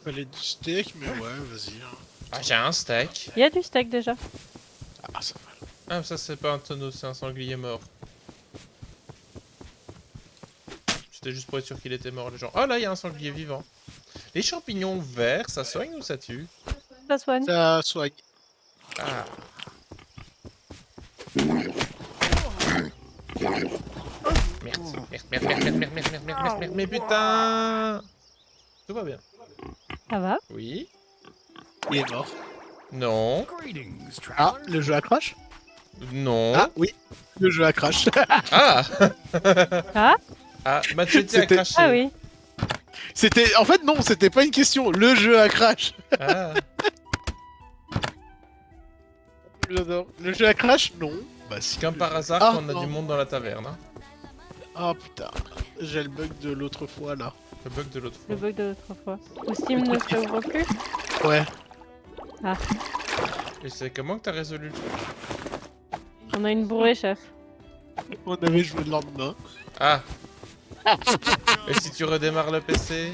Fallait du steak, mais ouais, vas-y. Hein. Ah, j'ai un steak. Il y a du steak déjà. Ah, ça va. Ah, mais ça, c'est pas un tonneau, c'est un sanglier mort. C'était juste pour être sûr qu'il était mort, les gens. Oh là, il y a un sanglier vivant. Les champignons verts, ça soigne ou ça tue? Ça soigne. Ça soigne. Ah. Merde, mais putain! Tout va bien. Ça va. Oui? Il est mort. Non. Greetings, Ah, travelers. le jeu a crash? Non. Ah, oui. Le jeu a crash. Ah! Ah Ah, Machete a C'était- craché. Ah oui. C'était... En fait, non, c'était pas une question. Le jeu a crash. Ah. J'adore. Le jeu a crash? Non. Bah si. Comme par hasard, Ah, quand on a non. du monde dans la taverne. Hein. Ah putain. J'ai le bug de l'autre fois, là. Le bug de l'autre Le fois. bug de l'autre fois. Ou Steam ne se ouvre plus. Ouais. Et c'est comment que t'as résolu le truc? On a une bourrée, chef. On avait joué le lendemain. Ah. Et si tu redémarres le PC?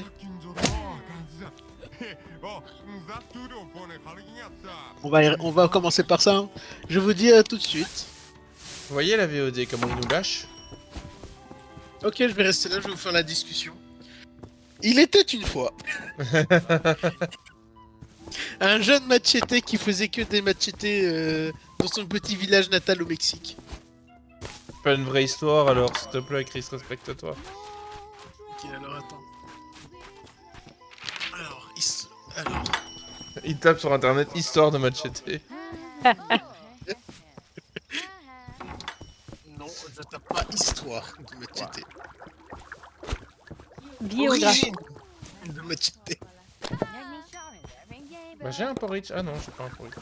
On va commencer par ça. Hein. Je vous dis à tout de suite. Vous voyez la VOD, comment il nous lâche? Ok, je vais rester là, je vais vous faire la discussion. Il était une fois un jeune machete qui faisait que des machetés dans son petit village natal au Mexique. Pas une vraie histoire alors, s'il te plaît, Chris, respecte-toi. Ok, alors attends. Alors, Il tape sur internet histoire de Machete. non, je tape pas histoire de machete. Biographie. Origine de machete. Bah j'ai un porridge. Ah non, j'ai pas un porridge.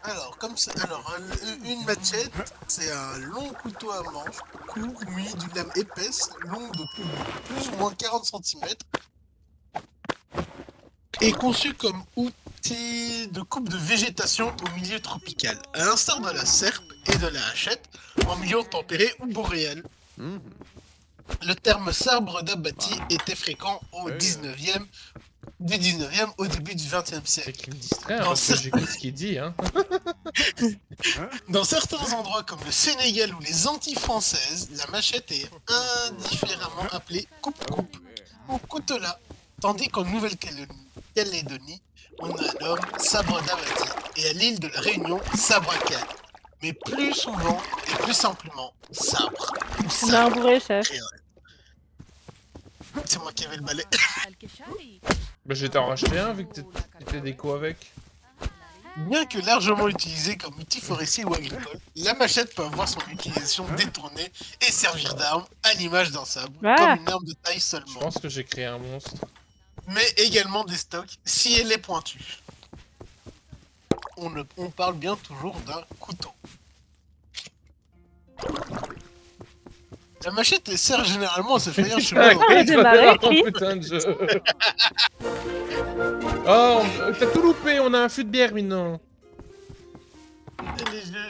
Alors, comme ça, une machette, c'est un long couteau à manche, court, muni d'une lame épaisse, longue de plus ou moins 40 cm, et conçu comme outil de coupe de végétation au milieu tropical, à l'instar de la serpe et de la hachette, en milieu tempéré ou boréal. Le terme sabre d'abbati était fréquent au 19e, du 19e au début du 20e C'est siècle. qu'il me distrait hein, Non, parce que c'est- j'écoute ce qu'il dit. Hein. Dans certains endroits comme le Sénégal ou les Antilles françaises, la machette est indifféremment appelée coupe-coupe ou coutelas, tandis qu'en Nouvelle-Calédonie, on la nomme sabre d'abbati, et à l'île de la Réunion, sabre à canne. Mais plus souvent et plus simplement, sabre ou On a un sabre. bourré, chef. C'est moi qui avais le balai. Bah j'ai t'en racheté un vu que t'étais déco avec. Bien que largement utilisée comme outil forestier ou agricole, la machette peut avoir son utilisation détournée et servir d'arme à l'image d'un sabre, Ah. comme une arme de taille Je seulement, pense que j'ai créé un monstre. mais également des stocks si elle est pointue. On parle bien toujours d'un couteau. La machette elle sert généralement à se faire un Ah, chemin. Chris, j'ai va marré, faire ton Chris. putain de jeu. Oh, t'as tout loupé, on a un fût de bière maintenant.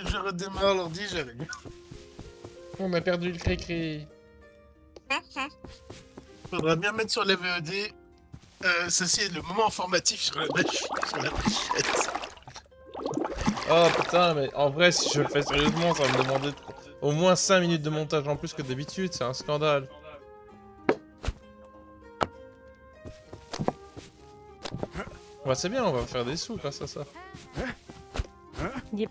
Je redémarre l'ordi, j'arrive. On a perdu le cri-cri. Faudra bien mettre sur la VOD. Ceci est le moment informatif sur la machette. Oh putain, mais en vrai, si je le fais sérieusement, ça va me demander au moins 5 minutes de montage en plus que d'habitude, c'est un scandale. Ouais, c'est bien, on va faire des sous grâce à ça. Yep.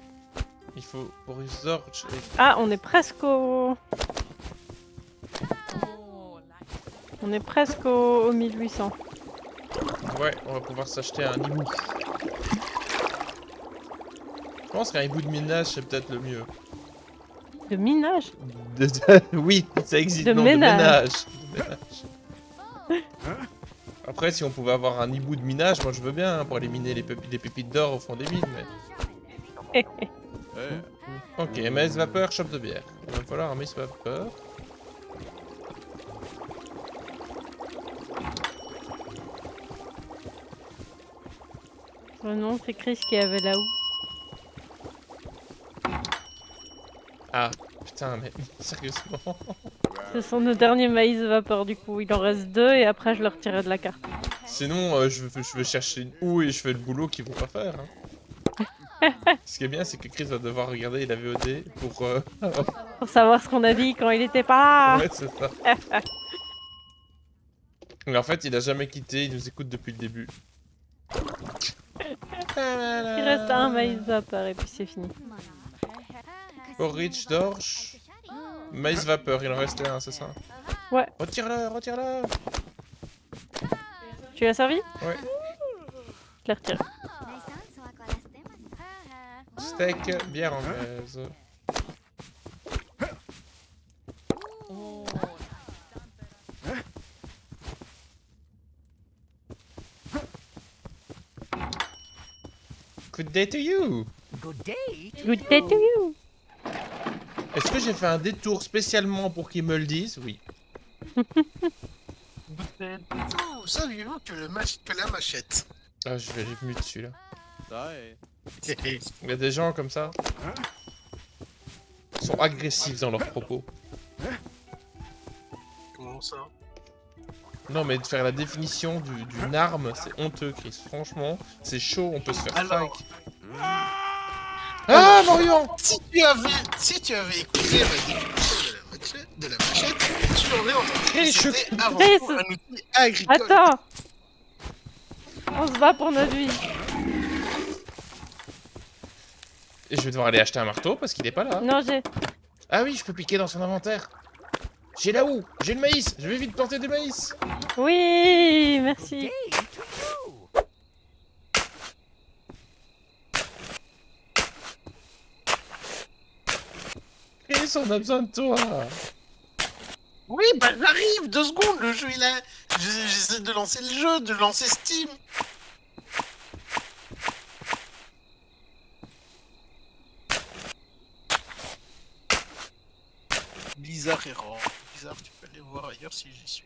Il faut Boris Zorch et... Ah, on est presque au... On est presque au 1800. Ouais, on va pouvoir s'acheter un hibou. Je pense qu'un hibou de minage, c'est peut-être le mieux. De minage? Oui, ça existe. De non, ménage. De ménage. Après, si on pouvait avoir un hibou de minage, moi je veux bien hein, pour aller miner les pépites d'or au fond des mines. Mais... Ok, MS vapeur, chope de bière. Il va falloir un MS vapeur. Oh non, c'est Chris qui avait là-haut. Ah, putain, mais sérieusement. Ce sont nos derniers maïs vapeur du coup. Il en reste 2 et après je le retirerai de la carte. Sinon, je veux chercher une houe et je fais le boulot qu'ils vont pas faire. Hein. Ce qui est bien, c'est que Chris va devoir regarder la VOD pour... Pour savoir ce qu'on a dit quand il était pas là. Ouais, c'est ça. Mais en fait, il a jamais quitté, il nous écoute depuis le début. Il reste un maïs vapeur et puis c'est fini. Porridge d'orge. Maïs vapeur, il en restait un, c'est ça? Ouais. Retire-le, retire-le. Tu l'as servi? Ouais. Je l'ai retiré. Steak, bière anglaise. Good day to you. Good day. Good day to you. Est-ce que j'ai fait un détour spécialement pour qu'ils me le disent? Oui. Saviez-vous que, que la machette... Ah, je vais aller mute dessus là. Ouais. Il y a des gens comme ça. Ils sont agressifs dans leurs propos. Comment ça? Non mais de faire la définition d'une arme, c'est honteux Chris. Franchement, c'est chaud, on peut se faire Alors... fight. Ah Morion! Si tu avais écouté la définition de la machette, tu aurais entendu que c'était avant Chris. tout un outil agricole. Attends. On se bat pour notre vie. Et je vais devoir aller acheter un marteau parce qu'il est pas là. Non, j'ai... Ah oui, je peux piquer dans son inventaire. J'ai la houe, j'ai le maïs, je vais vite planter du maïs. Oui, merci. Day to you. Chris, on a besoin de toi. Oui, bah j'arrive, 2 secondes, le jeu il a... J'essaie de lancer le jeu, de lancer Steam. Blizzard errant. Blizzard, tu peux aller voir ailleurs si j'y suis.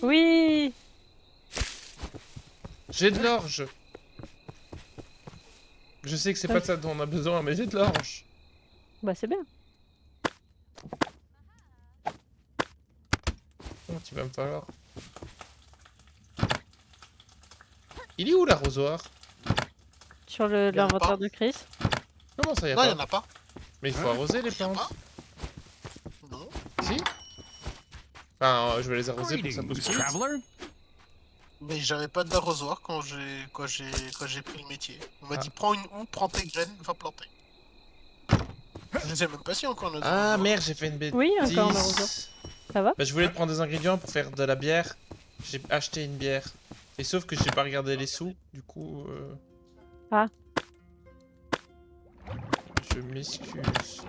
Oui. J'ai de l'orge. Je sais que c'est pas de ça dont on a besoin, mais j'ai de l'orge. Bah c'est bien. Oh, tu vas me falloir. Il est où l'arrosoir? Sur Y en a l'inventaire pas. de Chris. Comment ça y a Non, pas? y'en a pas. Mais il faut arroser les Y a plantes. pas. Non. Si? Enfin, je vais les arroser pour que ça pousse Greetings, plus vite. traveler. Mais j'avais pas d'arrosoir quand j'ai pris le métier. On m'a Ah. dit prends une houe, prends tes graines, va planter. Je sais même pas si encore nos Ah merde, j'ai fait une bêtise. Oui, encore un arrosoir. Ça va? Bah, je voulais prendre des ingrédients pour faire de la bière. J'ai acheté une bière. Et sauf que j'ai pas regardé les sous, du coup... Ah. Je m'excuse.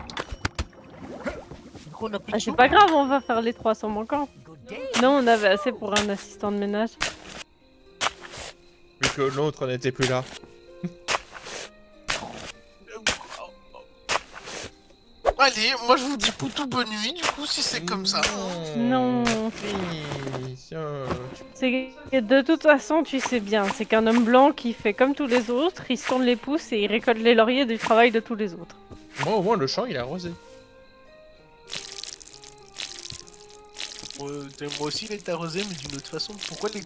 Du coup, on a plus Ah, de c'est sous. pas grave, on va faire les 300 manquants. Good day. Non, on avait assez pour un assistant de ménage. Vu que l'autre n'était plus là. Allez, moi je vous dis poutou bonne nuit, du coup, si c'est comme ça. Non. Chris, C'est que de toute façon, tu sais bien, c'est qu'un homme blanc qui fait comme tous les autres, il se tourne les pouces et il récolte les lauriers du travail de tous les autres. Moi au moins le champ il est arrosé. Moi aussi, il est arrosé, mais d'une autre façon. Pourquoi tu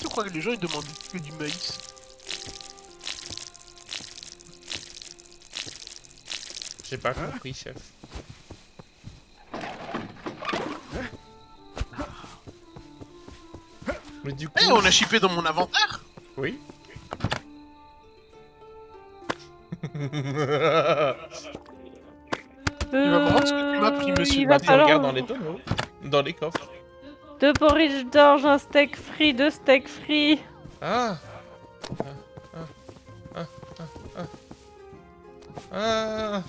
crois que les gens ils demandent que du maïs? J'ai pas compris chef. Mais du coup... Eh, on a shippé dans mon inventaire. Oui. vas me rendre ce que tu m'as pris, monsieur. Il va Bah, tu regardes dans falloir les tonneaux. Dans les coffres. 2 porridge d'orge, un steak frit, 2 steaks frits. Ah. Ah.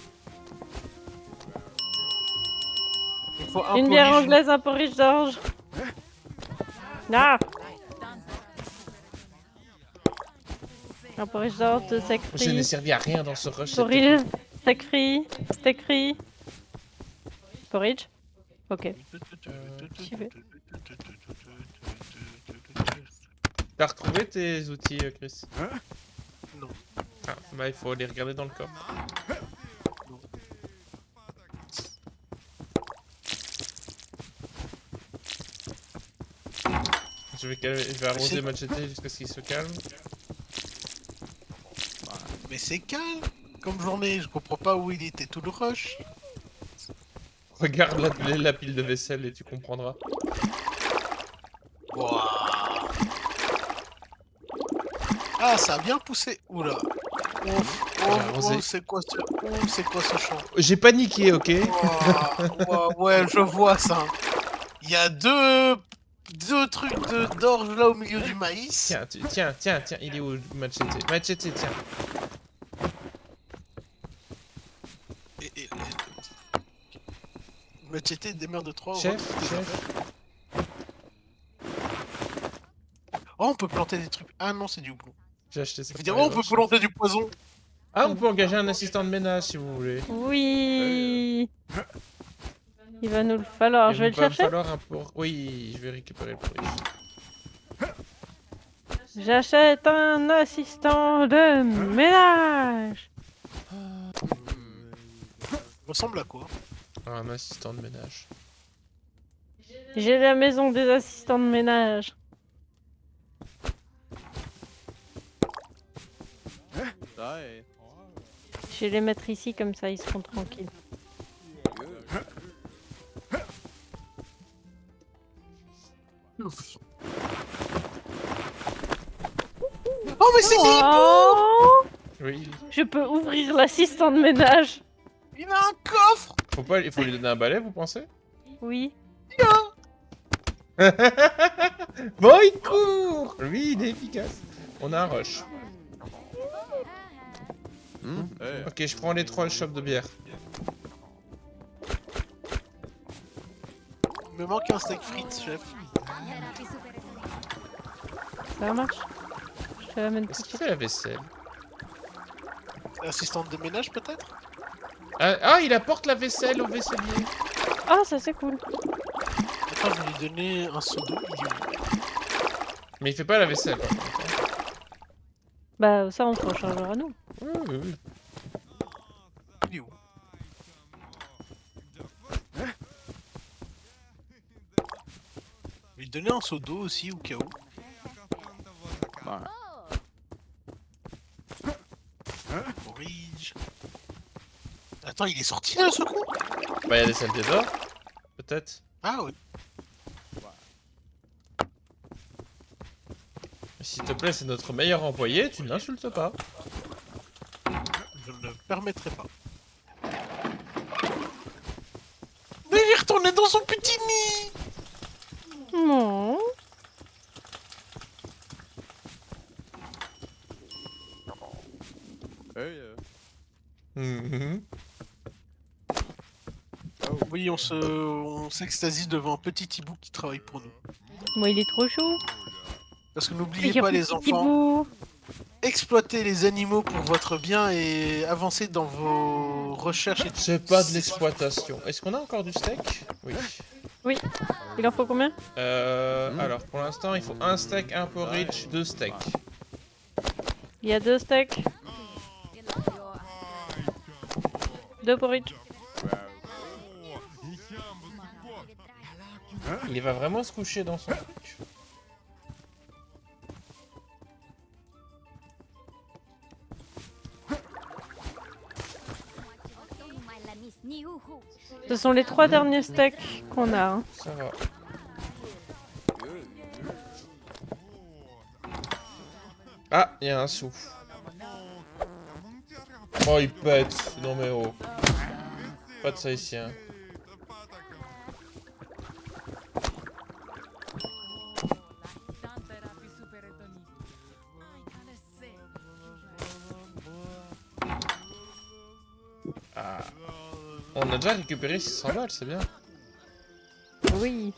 Il faut un Une bière porridge. anglaise, un porridge d'orge. Ah. Un porridge d'orge, 2 steaks Je n'ai frits. servi à rien dans ce rush. c'était- Porridge, steak frit, steak frit. Porridge. Ok. J'y vais. T'as retrouvé tes outils, Chris? Non. Ah, bah il faut aller regarder dans le coffre. Je vais arroser Machete jusqu'à ce qu'il se calme. Mais c'est calme comme journée, je comprends pas où il était tout le rush. Regarde la pile de vaisselle et tu comprendras. Wouah. Ah, ça a bien poussé. Oula. C'est quoi ce chant? J'ai paniqué, ok? Wouah, ouais, je vois ça. Il y a deux trucs d'orge là au milieu du maïs. Tiens, il est où Machete? Machete, tiens. Et... Machete démarre de 3 Chef. Oh, on peut planter des trucs. Ah non, c'est du houblon. J'ai acheté ça. Évidemment, on peut planter du poison. Ah, on peut engager un assistant de ménage si vous voulez. Oui. Il va nous le falloir. Je vais le chercher. Il va me falloir un pour... Oui, je vais récupérer le porridge. J'achète un assistant de ménage. Ressemble à quoi? Un assistant de ménage. J'ai la maison des assistants de ménage. Je vais les mettre ici, comme ça ils seront tranquilles. Oh, mais c'est Oh, Oui. je peux ouvrir l'assistant de ménage. Il a un coffre. Il faut lui donner un balai, vous pensez? Oui. Bon, il court! Lui, il est efficace. On a un rush. Ok, je prends les 3 shops de bière. Il me manque un steak frites, chef. Ça marche. Je te l'amène tout Est-ce de qu'il suite. fait la vaisselle? Assistante de ménage, peut-être? Ah, il apporte la vaisselle au vaisselier. Ah, ça c'est cool. Attends, je vais lui donner un seau d'eau. Mais il fait pas la vaisselle, par contre. Hein. Bah ça on s'en chargera nous. Oui. Il est où? Je vais lui donner un seau d'eau aussi, au cas où. Porridge. Attends, il est sorti là, ce con? Bah, il y a des saletés d'or, peut-être. Ah oui. S'il te plaît, c'est notre meilleur employé, tu ne l'insultes pas. Je ne le permettrai pas. Mais il est retourné dans son petit nid. Non. Mhm. Oui, on s'extasie devant un petit hibou qui travaille pour nous. Moi il est trop chaud. Parce que n'oubliez pas les enfants, exploitez les animaux pour votre bien et avancez dans vos recherches. C'est pas de l'exploitation. Est-ce qu'on a encore du steak? Oui. Oui. Il en faut combien? Alors, pour l'instant, il faut un steak, un porridge, 2 steaks. Il y a 2 steaks. 2 porridge. Il va vraiment se coucher dans son truc. Ce sont les 3 derniers steaks qu'on a. Hein. Ça va. Ah, il y a un sou. Oh, il pète. Non mais oh. Pas de ça ici, hein. Ah. On a déjà récupéré 600 balles, c'est bien. Oui.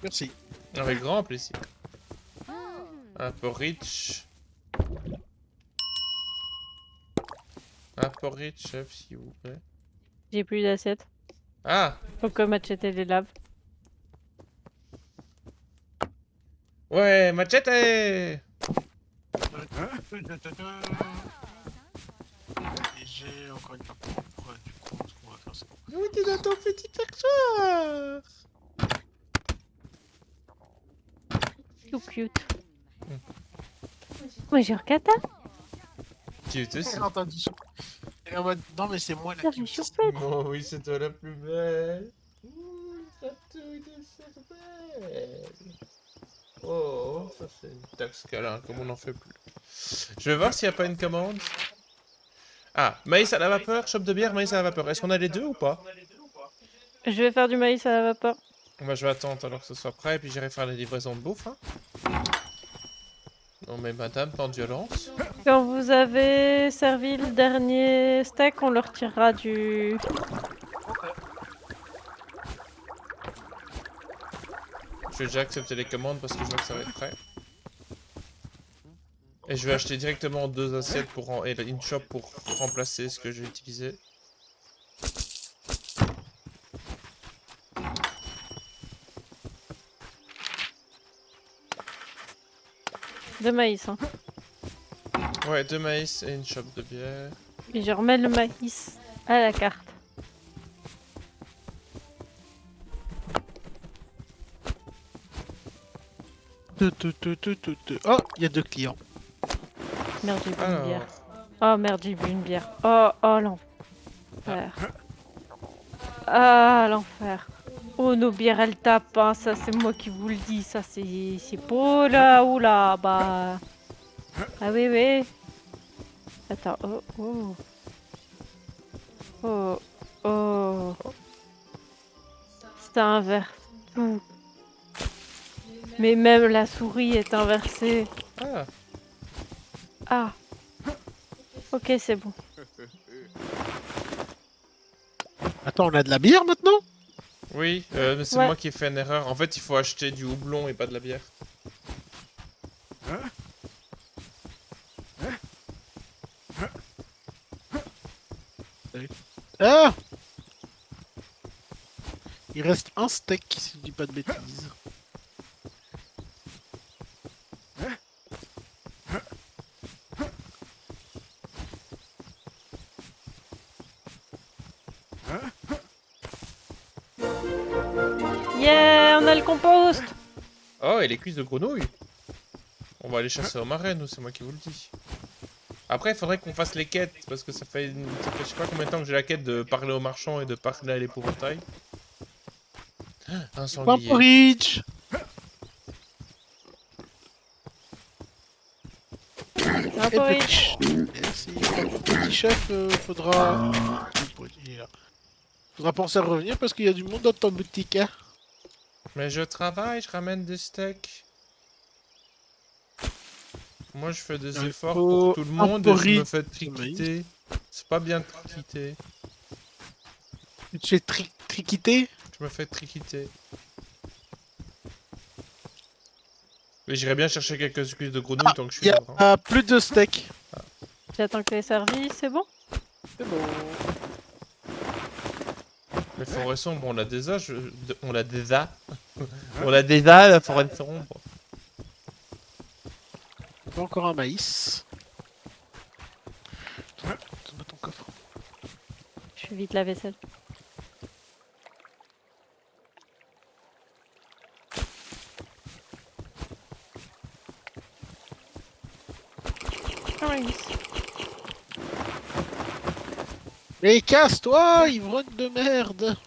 Merci. Avec grand plaisir. Un porridge. Un porridge, chef, s'il vous plaît. J'ai plus d'assiette. Ah, Donc Machete les lave. Ouais, machete! Et j'ai encore une partie pour du coup, ce qu'on va faire, c'est bon. Oui, t'es dans ton petit perchoir! Tout cute. Moi j'ai regardé. Cute aussi. J'ai entendu. Et en mode, non mais c'est moi la Ça qui fait me chouette. Oh oui, c'est toi la plus belle. Ouh, chatouille de cervelle. Oh, ça c'est une taxe câlin, comme on n'en fait plus. Je vais voir s'il n'y a pas une commande. Ah, maïs à la vapeur, chope de bière, maïs à la vapeur. Est-ce qu'on a les deux ou pas? Je vais faire du maïs à la vapeur. Bah, je vais attendre alors que ce soit prêt et puis j'irai faire les livraisons de bouffe. Hein. Non mais madame, pas de violence. Quand vous avez servi le dernier steak, on le retirera du... Je vais déjà accepter les commandes parce que je vois que ça va être prêt. Et je vais acheter directement 2 assiettes et une chope pour remplacer ce que j'ai utilisé. de maïs. Hein. Ouais, 2 maïs et une chope de bière. Puis je remets le maïs à la carte. Oh, il y a 2 clients. Merde, j'ai bu une Alors, bière. Oh merde, j'ai bu une bière. Oh, oh l'enfer. Ah, l'enfer. Oh, nos bières, elles tapent, hein. Ça, c'est moi qui vous le dis. Ça, c'est beau, là. Oula, bah... Ah oui, oui. Attends, oh, oh. Oh, oh. C'est inverse. Tout. Mais même la souris est inversée. ah, Ah. Ok, c'est bon. Attends, on a de la bière maintenant? oui, mais c'est Ouais. moi qui ai fait une erreur. En fait, il faut acheter du houblon et pas de la bière. Ah! Il reste un steak, si je dis pas de bêtises. Yeah, on a le compost. Oh, et les cuisses de grenouille. On va aller chasser au marais, nous, c'est moi qui vous le dis. Après, il faudrait qu'on fasse les quêtes, parce que ça fait je sais pas combien de temps que j'ai la quête de parler aux marchands et de parler à l'épouvantail. Un sanglier. Vaporich! Un Et porridge. Merci. Petit chef, faudra... Il est là. Faudra penser à revenir parce qu'il y a du monde dans ta boutique. Hein. Mais je travaille, je ramène des steaks. Moi, je fais des Il efforts faut pour tout le un monde et je me porridge. fais triquiter. C'est pas bien triquiter. Tu te fais triquiter? Je me fais triquiter. Mais j'irais bien chercher quelques cuisses de grenouille tant que je Il suis y libre. Hein. a plus de steak. J'attends que tu aies servi, c'est bon? C'est bon. Les forêts sombres, on l'a déjà. On l'a déjà. On l'a déjà, la forêt sombre. Pas encore un maïs. Donne-moi ton coffre. Je fais vite la vaisselle. Ah oui. Mais casse-toi, ivrogne de merde!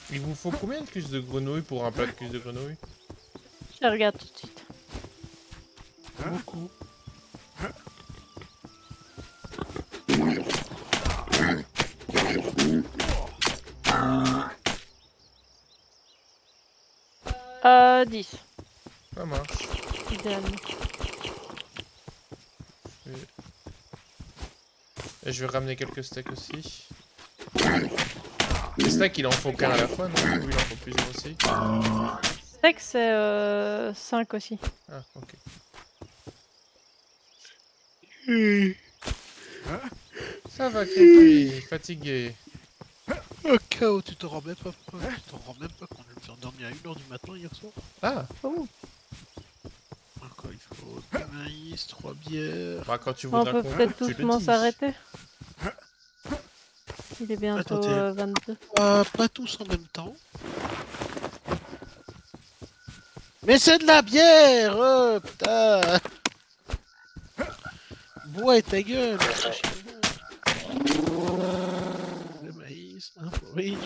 Il vous faut combien de cuisses de grenouille pour un plat de cuisses de grenouille? Je regarde tout de suite. Beaucoup. Euh, 10, Ça marche. idéalement. Et je vais ramener quelques steaks aussi. Les steaks, il en faut qu'un à la fois, non? Ou il en faut plusieurs aussi? Steak, c'est 5 aussi. Ah, ok. Ça va, Crépy, fatigué. Au cas où tu te rends même pas, qu'on a dû dormir à 1h du matin hier soir. Ah, Encore il faut 2 maïs, 3 bières. bah quand tu On voudras peut qu'on peut-être coupe, tu le doucement dis. s'arrêter. Il est bientôt Attendez. 22. Pas tous en même temps. Mais c'est de la bière, putain. Bois et ta gueule. Le maïs, un porridge.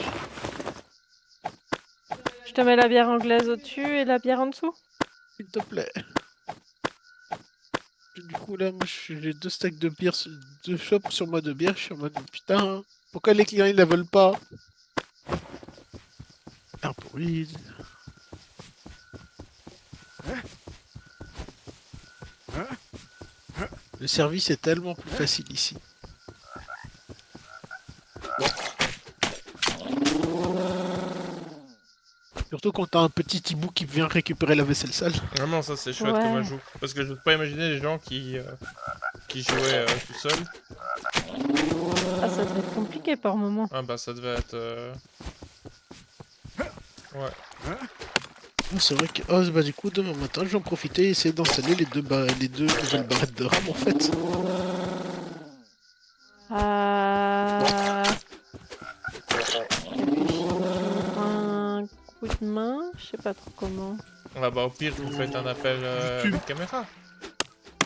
Je te mets la bière anglaise au-dessus et la bière en dessous. S'il te plaît. Du coup là, moi j'ai 2 stacks de bière, 2 shops sur moi de bière, je suis en mode putain, pourquoi les clients ils la veulent pas? Un porridge. Le service est tellement plus facile ici. Surtout quand t'as un petit hibou qui vient récupérer la vaisselle sale. Vraiment, ça c'est chouette Ouais. comme ajout. Parce que je peux pas imaginer les gens qui jouaient tout seuls. Ah, ça devait être compliqué par moment. Ah bah ça devait être... Ouais. C'est vrai que bah, du coup demain matin je vais en profiter et essayer d'installer les deux nouvelles barrettes de RAM en fait. Un coup de main, je sais pas trop comment. Ah bah au pire, vous faites un appel YouTube. de caméra.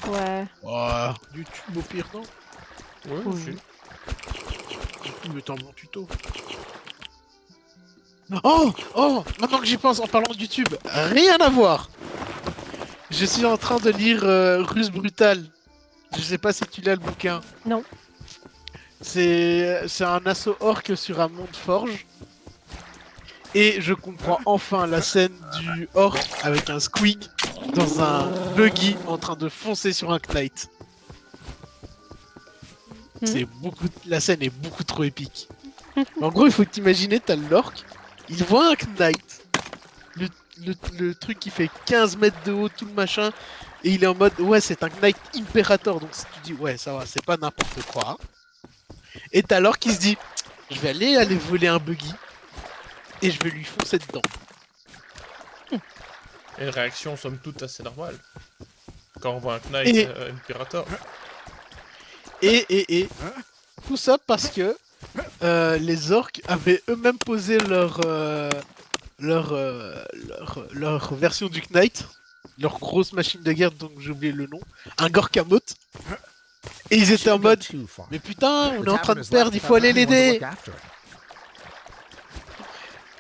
Ouais. Oh, YouTube au pire non? Oui, Oui. aussi. YouTube est un bon tuto. Oh, maintenant que j'y pense en parlant de YouTube, rien à voir. Je suis en train de lire Russe Brutal. Je sais pas si tu l'as le bouquin. Non. C'est un assaut orc sur un monde forge. Et je comprends enfin la scène du orc avec un squig dans un buggy en train de foncer sur un knight. La scène est beaucoup trop épique. En gros, il faut t'imaginer, t'as l'orc, il voit un knight, le truc qui fait 15 mètres de haut, tout le machin, et il est en mode, ouais, c'est un knight imperator, donc si tu dis, ouais, ça va, c'est pas n'importe quoi. Et t'as l'orc qui se dit, je vais aller voler un buggy, et je vais lui foncer dedans. Une réaction somme toute assez normale. Quand on voit un Knight Imperator. Et tout ça parce que les orques avaient eux-mêmes posé leur version du Knight, leur grosse machine de guerre dont j'ai oublié le nom, un Gorkamot. Et ils étaient en mode, mais putain, on est en train de perdre, il faut aller l'aider.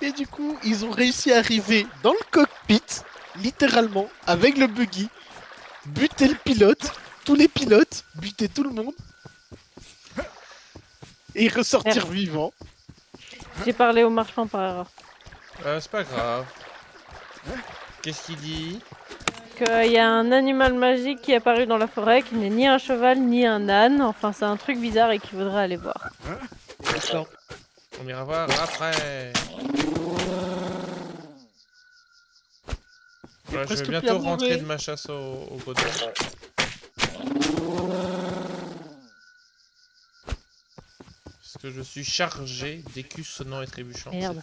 Et du coup, ils ont réussi à arriver dans le cockpit, littéralement, avec le buggy, buter le pilote, tous les pilotes, buter tout le monde, et ressortir vivant. J'ai parlé au marchand par erreur. C'est pas grave. Qu'est-ce qu'il dit? Qu'il y a un animal magique qui est apparu dans la forêt, qui n'est ni un cheval ni un âne. Enfin, c'est un truc bizarre et qu'il faudrait aller voir. On ira voir après. Ouais, je vais bientôt rentrer de ma chasse au godin. Parce que je suis chargé d'écus sonnants et trébuchants. Merde.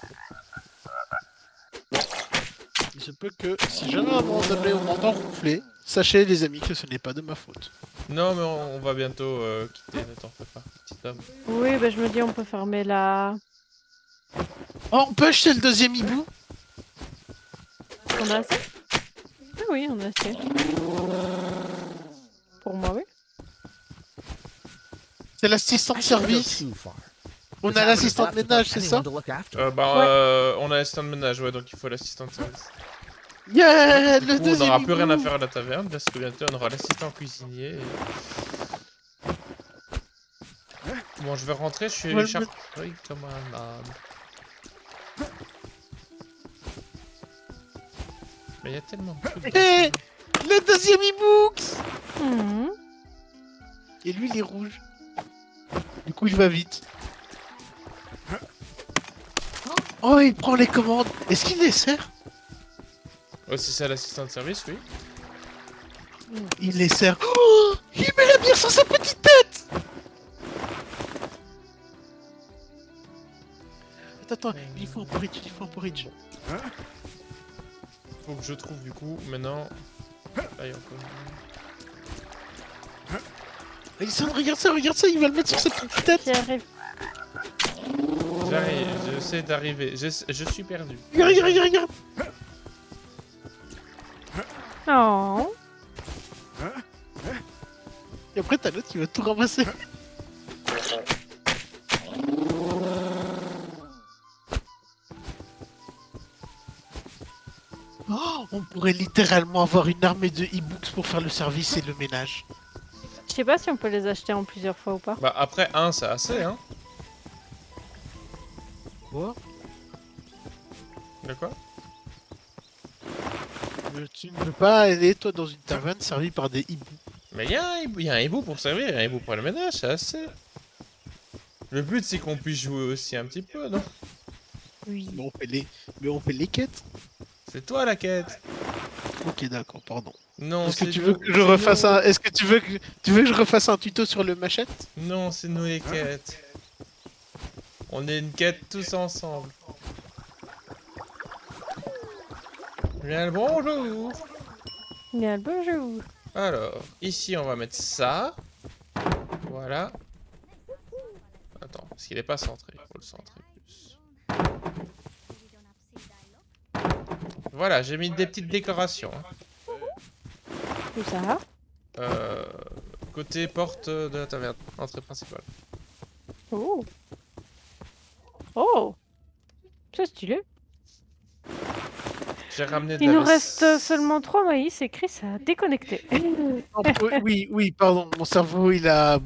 Il se peut que, si jamais à un moment donné on m'entend ronfler, sachez les amis que ce n'est pas de ma faute. Non mais on va bientôt quitter, ne t'en fais pas, petit homme. Oui, bah je me dis on peut fermer la... Oh, on peut acheter le deuxième hibou? On a assez? Ah oui, on a assez. Pour moi, oui. C'est l'assistant de service. On a l'assistant de ménage, c'est ça? On a l'assistant de ménage, ouais, donc il faut l'assistant de service. Yeah, Du le coup, on deuxième n'aura plus rien à hibou. faire à la taverne, parce que bientôt on aura l'assistant cuisinier. Bon, je vais rentrer, je suis chargé comme un âne. Mais il y a tellement de trucs. Hé, le deuxième hibou. Mhm. Et lui, il est rouge. Du coup, il va vite. Oh, il prend les commandes. Est-ce qu'il les sert? Oh, si c'est l'assistant de service, oui. Il les sert. Oh, il met la bière sur sa petite tête. Attends, il faut un porridge, il faut un porridge. Faut que je trouve du coup maintenant. Là, il y a encore- Alison, regarde ça, il va le mettre sur sa petite tête. J'y arrive. J'arrive, j'essaie d'arriver. Je suis perdu. Regarde. Oh. Et après, t'as l'autre qui va tout ramasser. Oh, on pourrait littéralement avoir une armée de e-books pour faire le service et le ménage. Je sais pas si on peut les acheter en plusieurs fois ou pas. Bah après un c'est assez hein. Quoi? De quoi? Tu ne peux pas aller, toi, dans une taverne servie par des hiboux. Mais il y a un hibou pour servir, et un hibou pour le ménage, c'est assez. Le but c'est qu'on puisse jouer aussi un petit peu, non? Oui. Mais on fait les quêtes. C'est toi la quête. Ok, d'accord, pardon. Non, Est-ce que c'est tu nous- veux que je c'est refasse nous. un... Est-ce que tu veux que je refasse un tuto sur le machette? Non, c'est nous les quêtes. On est une quête tous ensemble. Bien le bonjour. Bien le bonjour. Alors, ici on va mettre ça. Voilà. Attends, parce qu'il est pas centré. Faut le centrer plus. Voilà, j'ai mis des petites décorations. Hein. Tout ça. Côté porte de la taverne, entrée principale. Oh. Oh. C'est stylé. J'ai ramené de Il la nous reste seulement 3 maïs et Chris a déconnecté. Oh, oui, pardon, mon cerveau, il a...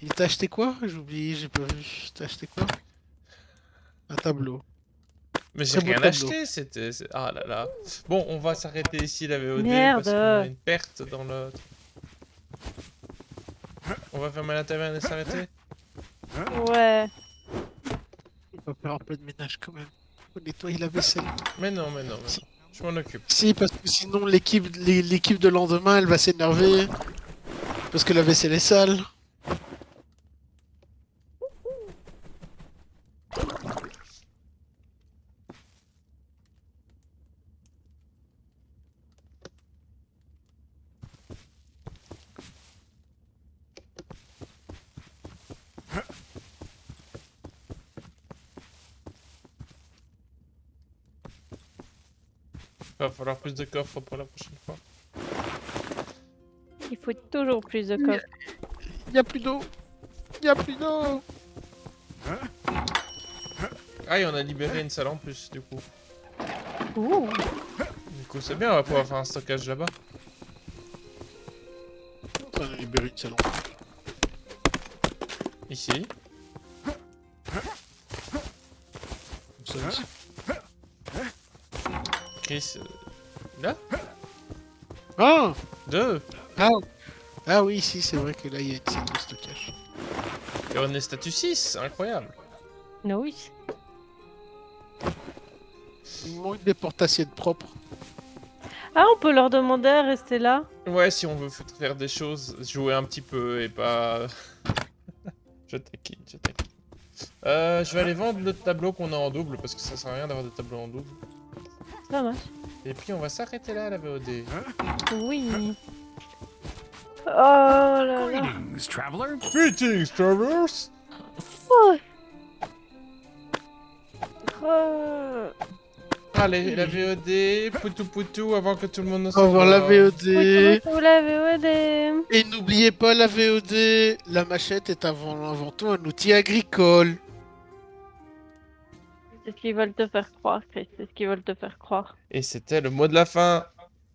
Il t'a acheté quoi? J'ai oublié, j'ai pas vu. T'as acheté quoi? Un tableau. Mais j'ai Très beau rien tableau. acheté, c'était... Ah là là. Bon, on va s'arrêter ici la VOD Merde. parce qu'on a une perte dans l'autre. On va fermer la taverne et s'arrêter. Ouais. Il va faire un peu de ménage quand même. Faut nettoyer la vaisselle. Mais non. Je m'en occupe. Si, parce que sinon l'équipe de lendemain, elle va s'énerver. Parce que la vaisselle est sale. Il va falloir plus de coffres pour la prochaine fois. Il faut toujours plus de coffres. Il y a plus d'eau. Il y a plus d'eau. Ah, et on a libéré une salle en plus, du coup. Ouh. Du coup, c'est bien, on va pouvoir faire un stockage là-bas. On a libéré une salon. Ici. Comme ça, ici. Chris... Là Ah, 2. ah oui, si, c'est vrai que là, il y a une salle de stockage. Et on est statut 6, incroyable. Nice. Il manque des porte-assiettes propres. Ah, on peut leur demander à rester là. Ouais, si on veut faire des choses, jouer un petit peu et pas... je taquine. Je vais aller vendre le tableau qu'on a en double, parce que ça sert à rien d'avoir des tableaux en double. Ça marche. Et puis on va s'arrêter là, la VOD. Oui. Oh là là. Greetings, traveler. Greetings, travelers! Oh. Allez, la VOD, poutou, avant que tout le monde ne Au revoir la VOD. Vous l'avez OD. Et n'oubliez pas la VOD. La machette est avant tout un outil agricole. C'est ce qu'ils veulent te faire croire, Chris. C'est ce qu'ils veulent te faire croire. Et c'était le mot de la fin.